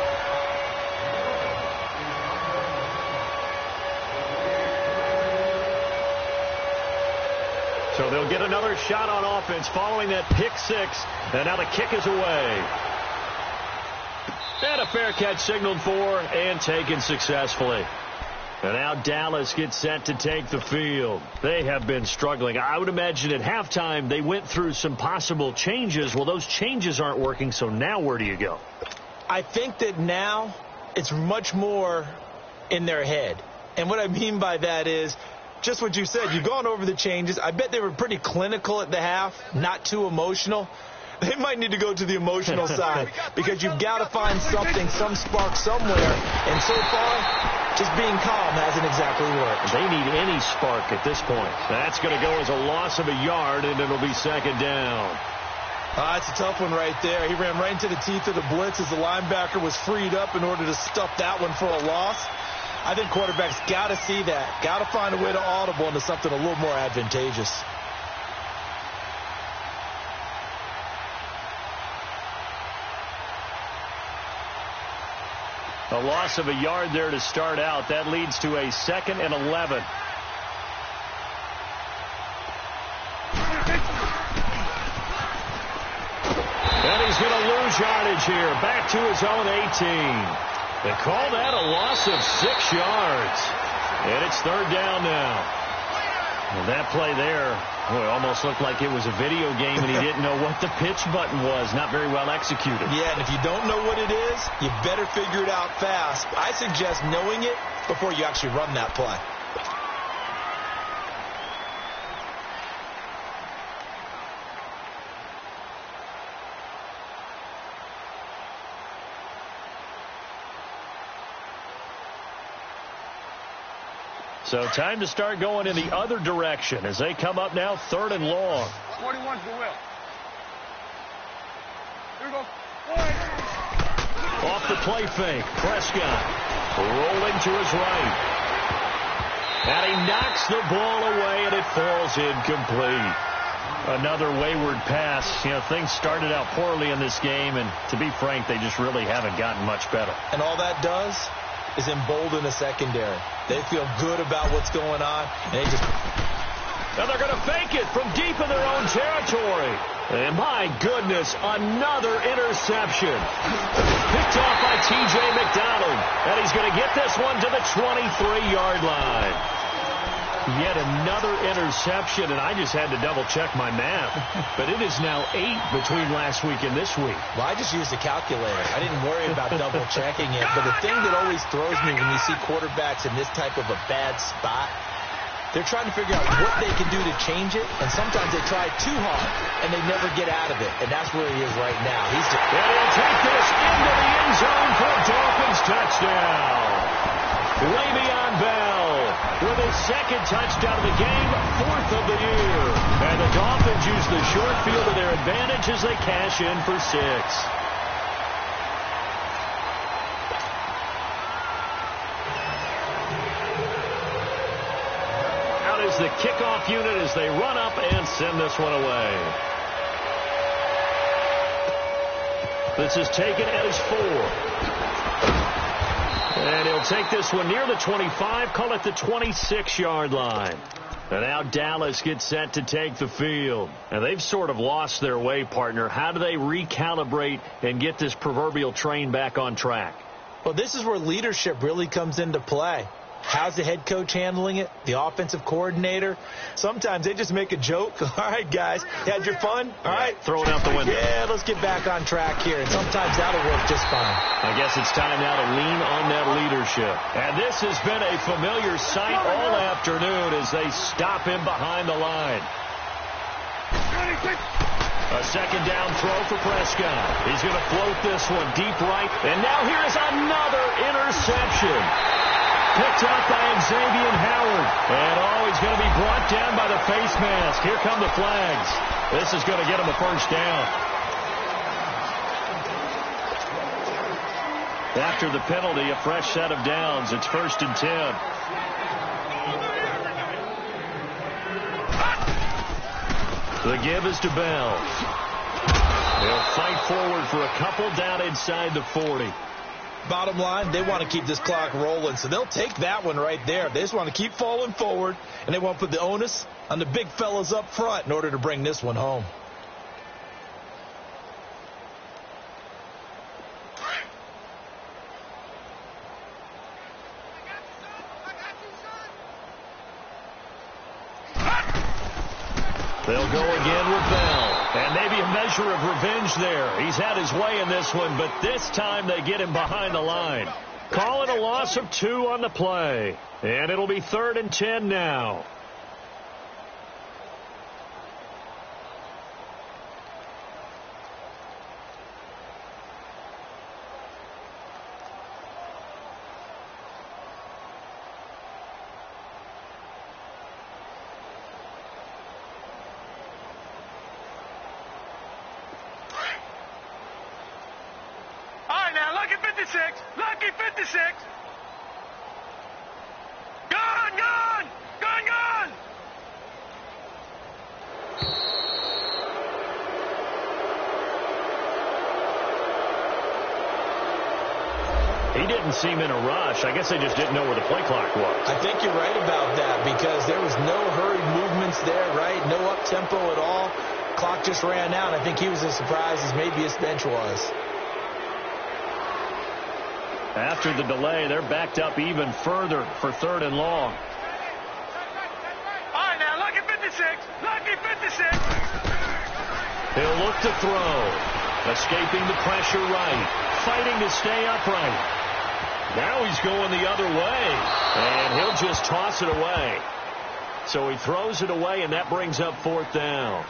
So they'll get another shot on offense following that pick six. And now the kick is away. And a fair catch signaled for and taken successfully. And now Dallas gets set to take the field. They have been struggling. I would imagine at halftime they went through some possible changes. Well, those changes aren't working, so now where do you go? I think that now it's much more in their head. And what I mean by that is just what you said. You've gone over the changes. I bet they were pretty clinical at the half, not too emotional. They might need to go to the emotional side because you've got to find something, some spark somewhere. And so far, just being calm hasn't exactly worked. They need any spark at this point. That's going to go as a loss of a yard, and it'll be second down. That's a tough one right there. He ran right into the teeth of the blitz as the linebacker was freed up in order to stuff that one for a loss. I think quarterbacks got to see that. Got to find a way to audible into something a little more advantageous. A loss of a yard there to start out. That leads to a 2nd and 11. And he's going to lose yardage here. Back to his own 18. They call that a loss of 6 yards. And it's third down now. And that play there, boy, almost looked like it was a video game and he didn't know what the pitch button was. Not very well executed. Yeah, and if you don't know what it is, you better figure it out fast. I suggest knowing it before you actually run that play. So time to start going in the other direction as they come up now 3rd and long. 41's the will. Here we go. Off the play fake. Prescott rolling to his right. And he knocks the ball away and it falls incomplete. Another wayward pass. You know, things started out poorly in this game, and to be frank, they just really haven't gotten much better. And all that does is embolden the secondary. They feel good about what's going on, and they just... And they're going to fake it from deep in their own territory. And my goodness, another interception. Picked off by T.J. McDonald. And he's going to get this one to the 23-yard line. Yet another interception, and I just had to double-check my math. But it is now 8 between last week and this week. Well, I just used a calculator. I didn't worry about double-checking it. But the thing that always throws me when you see quarterbacks in this type of a bad spot, they're trying to figure out what they can do to change it, and sometimes they try too hard, and they never get out of it. And that's where he is right now. He's just... And he'll take this into the end zone for a Dolphins touchdown. Le'Veon Bell with his 2nd touchdown of the game, 4th of the year. And the Dolphins use the short field to their advantage as they cash in for 6. Out is the kickoff unit as they run up and send this one away. This is taken as 4. And he'll take this one near the 25, call it the 26-yard line. And now Dallas gets set to take the field. And they've sort of lost their way, partner. How do they recalibrate and get this proverbial train back on track? Well, this is where leadership really comes into play. How's the head coach handling it? The offensive coordinator? Sometimes they just make a joke. All right, guys, you had your fun? All right. Throw it out the window. Yeah, let's get back on track here. And sometimes that'll work just fine. I guess it's time now to lean on that leadership. And this has been a familiar sight all afternoon as they stop him behind the line. A 2nd down throw for Prescott. He's going to float this one deep right. And now here is another interception. Picked up by Xavier Howard. And he's going to be brought down by the face mask. Here come the flags. This is going to get him a first down. After the penalty, a fresh set of downs. It's 1st and 10. The give is to Bell. They'll fight forward for a couple down inside the 40. Bottom line, they want to keep this clock rolling, so they'll take that one right there. They just want to keep falling forward, and they want to put the onus on the big fellas up front in order to bring this one home. They'll go again with Bell. And maybe a measure of revenge there. He's had his way in this one, but this time they get him behind the line. Call it a loss of 2 on the play. And it'll be 3rd and 10 now. Lucky 56. Gone, gone, gone, gone. He didn't seem in a rush. I guess they just didn't know where the play clock was. I think you're right about that because there was no hurried movements there, right? No up-tempo at all. Clock just ran out. I think he was as surprised as maybe his bench was. After the delay, they're backed up even further for 3rd and long. All right, now, lucky 56. Lucky 56. He'll look to throw. Escaping the pressure right. Fighting to stay upright. Now he's going the other way. And he'll just toss it away. So he throws it away, and that brings up 4th down.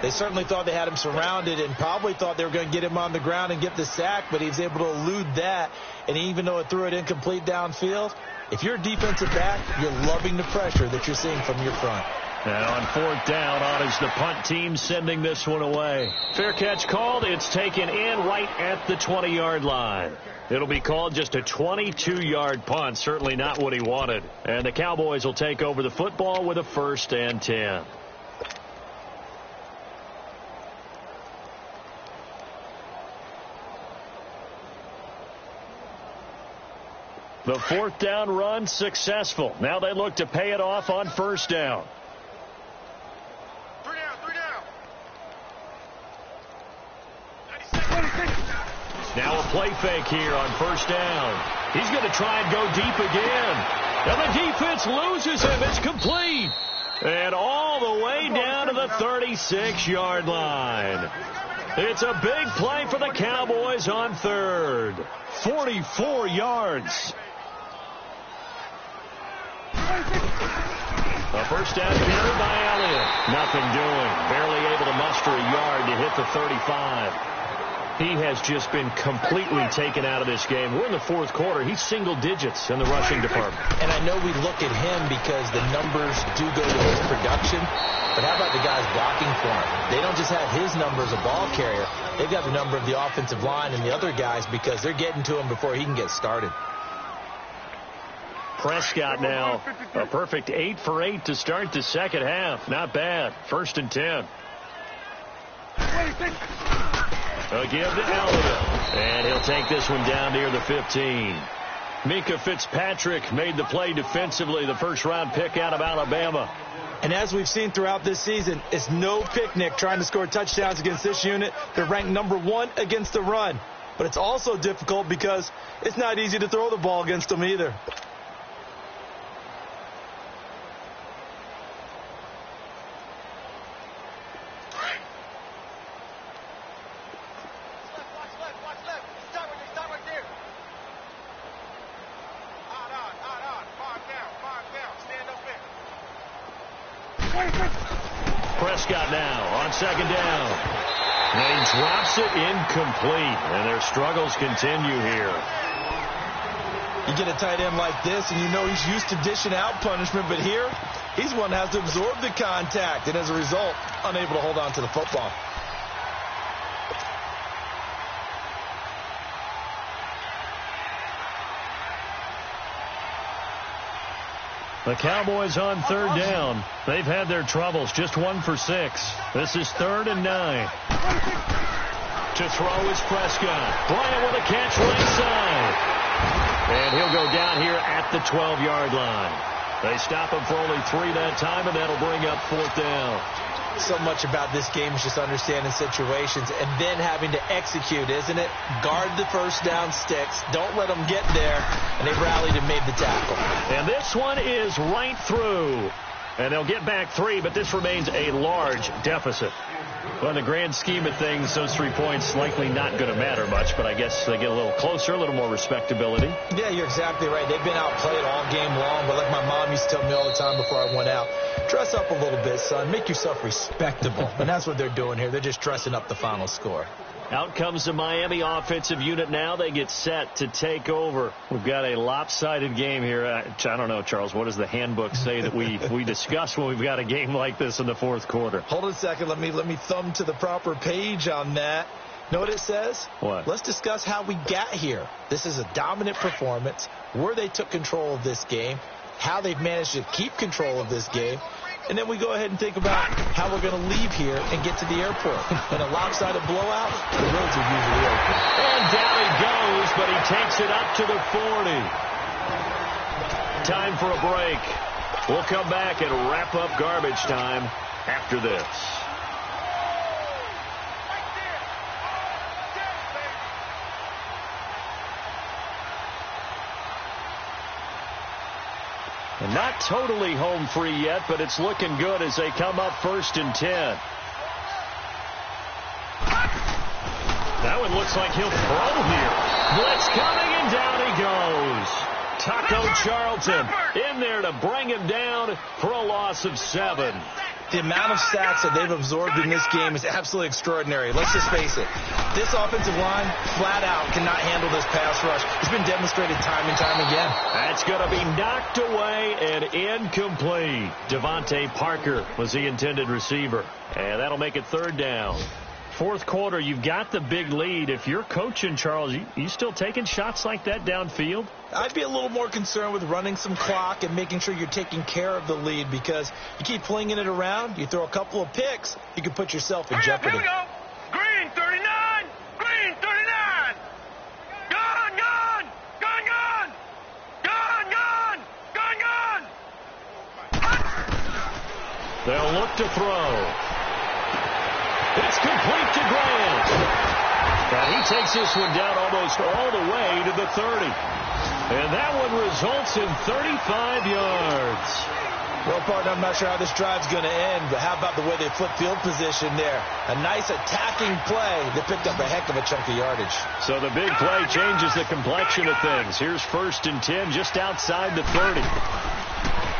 They certainly thought they had him surrounded and probably thought they were going to get him on the ground and get the sack, but he was able to elude that. And even though it threw it incomplete downfield, if you're a defensive back, you're loving the pressure that you're seeing from your front. And on 4th down, on is the punt team sending this one away. Fair catch called. It's taken in right at the 20-yard line. It'll be called just a 22-yard punt. Certainly not what he wanted. And the Cowboys will take over the football with a 1st and 10. The 4th down run successful. Now they look to pay it off on 1st down. 3 down. Now a play fake here on 1st down. He's going to try and go deep again. And the defense loses him. It's complete. And all the way down to the 36-yard line. It's a big play for the Cowboys on 3rd. 44 yards. A 1st down carry by Elliott. Nothing doing. Barely able to muster a yard to hit the 35. He has just been completely taken out of this game. We're in the 4th quarter. He's single digits in the rushing department. And I know we look at him because the numbers do go with his production. But how about the guys blocking for him? They don't just have his number as a ball carrier. They've got the number of the offensive line and the other guys because they're getting to him before he can get started. Prescott now a perfect 8 for 8 to start the second half. Not bad. 1st and 10. A give to Elliott. And he'll take this one down near the 15. Mika Fitzpatrick made the play defensively, the first-round pick out of Alabama. And as we've seen throughout this season, it's no picnic trying to score touchdowns against this unit. They're ranked number 1 against the run. But it's also difficult because it's not easy to throw the ball against them either. Prescott now on 2nd down. And he drops it incomplete. And their struggles continue here. You get a tight end like this, and you know he's used to dishing out punishment, but here, he's one that has to absorb the contact, and as a result, unable to hold on to the football. The Cowboys on third down. They've had their troubles, just 1 for 6. This is 3rd and 9. To throw is Prescott. Bryant with a catch right side. And he'll go down here at the 12-yard line. They stop him for only 3 that time, and that'll bring up 4th down. So much about this game is just understanding situations and then having to execute, isn't it? Guard the first down sticks. Don't let them get there. And they rallied and made the tackle. And this one is right through. And they'll get back 3, but this remains a large deficit. Well, in the grand scheme of things, those 3 points likely not going to matter much, but I guess they get a little closer, a little more respectability. Yeah, you're exactly right. They've been outplayed all game long, but like my mom used to tell me all the time before I went out, dress up a little bit, son. Make yourself respectable. And that's what they're doing here. They're just dressing up the final score. Out comes the Miami offensive unit now. They get set to take over. We've got a lopsided game here. I don't know, Charles, what does the handbook say that we discuss when we've got a game like this in the 4th quarter? Hold on a second. Let me thumb to the proper page on that. Know what it says? What? Let's discuss how we got here. This is a dominant performance, where they took control of this game, how they've managed to keep control of this game, and then we go ahead and think about how we're going to leave here and get to the airport. In a lopsided blowout, the roads are usually open. And down he goes, but he takes it up to the 40. Time for a break. We'll come back and wrap up garbage time after this. And not totally home free yet, but it's looking good as they come up 1st and 10. That one looks like he'll throw here. Blitz coming, and down he goes. Taco Charlton in there to bring him down for a loss of 7. The amount of sacks that they've absorbed in this game is absolutely extraordinary. Let's just face it. This offensive line, flat out, cannot handle this pass rush. It's been demonstrated time and time again. That's going to be knocked away and incomplete. Devontae Parker was the intended receiver. And that'll make it 3rd down. 4th quarter, you've got the big lead. If you're coaching, Charles, you still taking shots like that downfield? I'd be a little more concerned with running some clock and making sure you're taking care of the lead, because you keep flinging it around, you throw a couple of picks, you can put yourself in jeopardy. Here we go. Green 39. Green 39. Gun, gun. Gun, gun. Gun, gun. Gun, gun. They'll look to throw. It's complete to Grant. And he takes this one down almost all the way to the 30. And that one results in 35 yards. Well, partner, I'm not sure how this drive's going to end, but how about the way they flip field position there? A nice attacking play that picked up a heck of a chunk of yardage. So the big play changes the complexion of things. Here's 1st and 10 just outside the 30.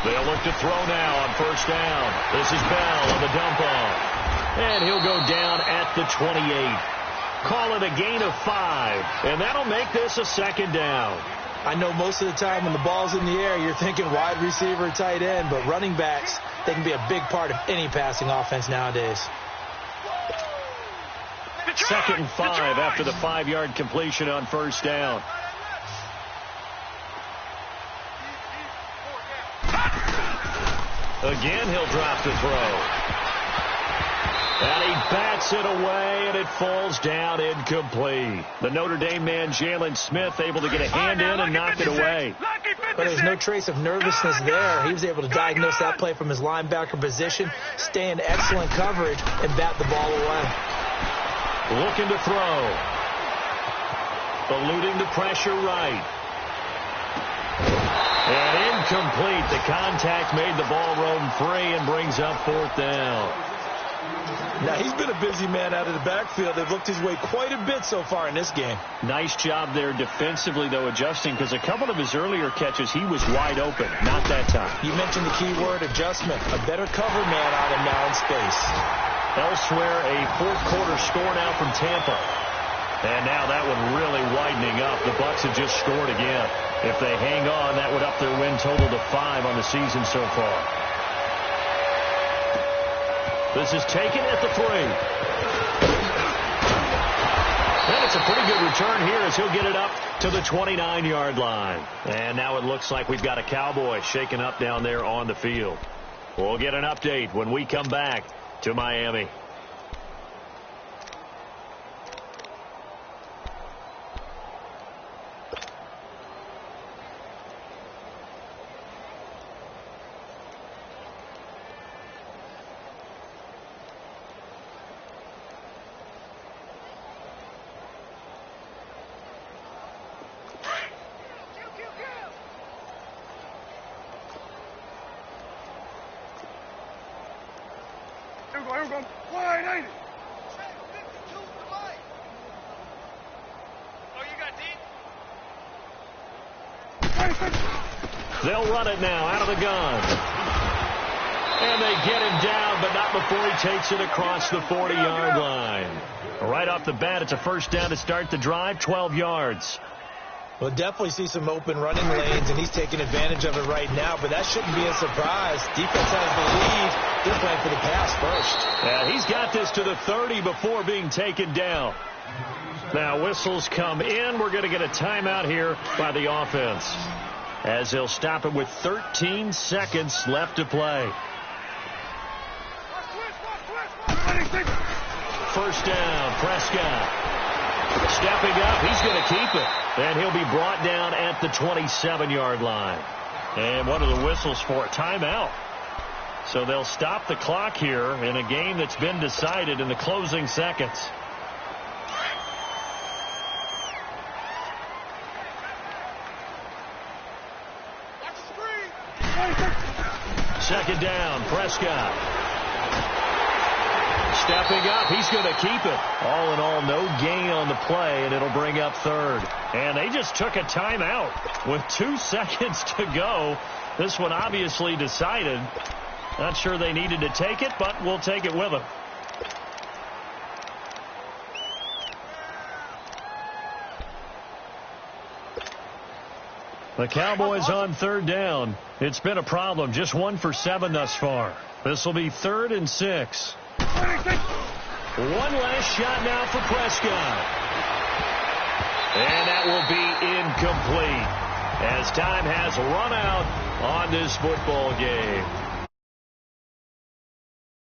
They'll look to throw now on 1st down. This is Bell on the dump off. And he'll go down at the 28. Call it a gain of 5. And that'll make this a 2nd down. I know most of the time when the ball's in the air, you're thinking wide receiver, tight end, but running backs, they can be a big part of any passing offense nowadays. 2nd and 5 after the 5-yard completion on 1st down. Again, he'll drop the throw. And he bats it away, and it falls down incomplete. The Notre Dame man, Jalen Smith, able to get a hand in and knock it away. But there's no trace of nervousness there. He was able to diagnose that play from his linebacker position, stay in excellent coverage, and bat the ball away. Looking to throw. Eluding the pressure right. And incomplete. The contact made the ball roam free and brings up 4th down. Now, he's been a busy man out of the backfield. They've looked his way quite a bit so far in this game. Nice job there defensively, though, adjusting, because a couple of his earlier catches, he was wide open. Not that time. You mentioned the key word, adjustment. A better cover man on him now in space. Elsewhere, a 4th quarter score now from Tampa. And now that one really widening up. The Bucs have just scored again. If they hang on, that would up their win total to 5 on the season so far. This is taken at the 3. And it's a pretty good return here as he'll get it up to the 29-yard line. And now it looks like we've got a Cowboy shaken up down there on the field. We'll get an update when we come back to Miami. Here we go. Wide, ain't it? Oh, you got deep? They'll run it now out of the gun. And they get him down, but not before he takes it across the 40-yard line. Right off the bat, it's a first down to start the drive, 12 yards. We'll definitely see some open running lanes, and he's taking advantage of it right now, but that shouldn't be a surprise. Defense has the lead. They're playing for the pass first. Yeah, he's got this to the 30 before being taken down. Now whistles come in. We're going to get a timeout here by the offense as they'll stop it with 13 seconds left to play. First down, Prescott. Stepping up, he's going to keep it. And he'll be brought down at the 27-yard line. And what are the whistles for? Timeout. So they'll stop the clock here in a game that's been decided in the closing seconds. Second down, Prescott. Stepping up, he's going to keep it. All in all, no gain on the play, and it'll bring up third. And they just took a timeout with 2 seconds to go. This one obviously decided. Not sure they needed to take it, but we'll take it with them. The Cowboys on third down. It's been a problem. Just 1 for 7 thus far. This will be 3rd and 6. One last shot now for Prescott. And that will be incomplete as time has run out on this football game.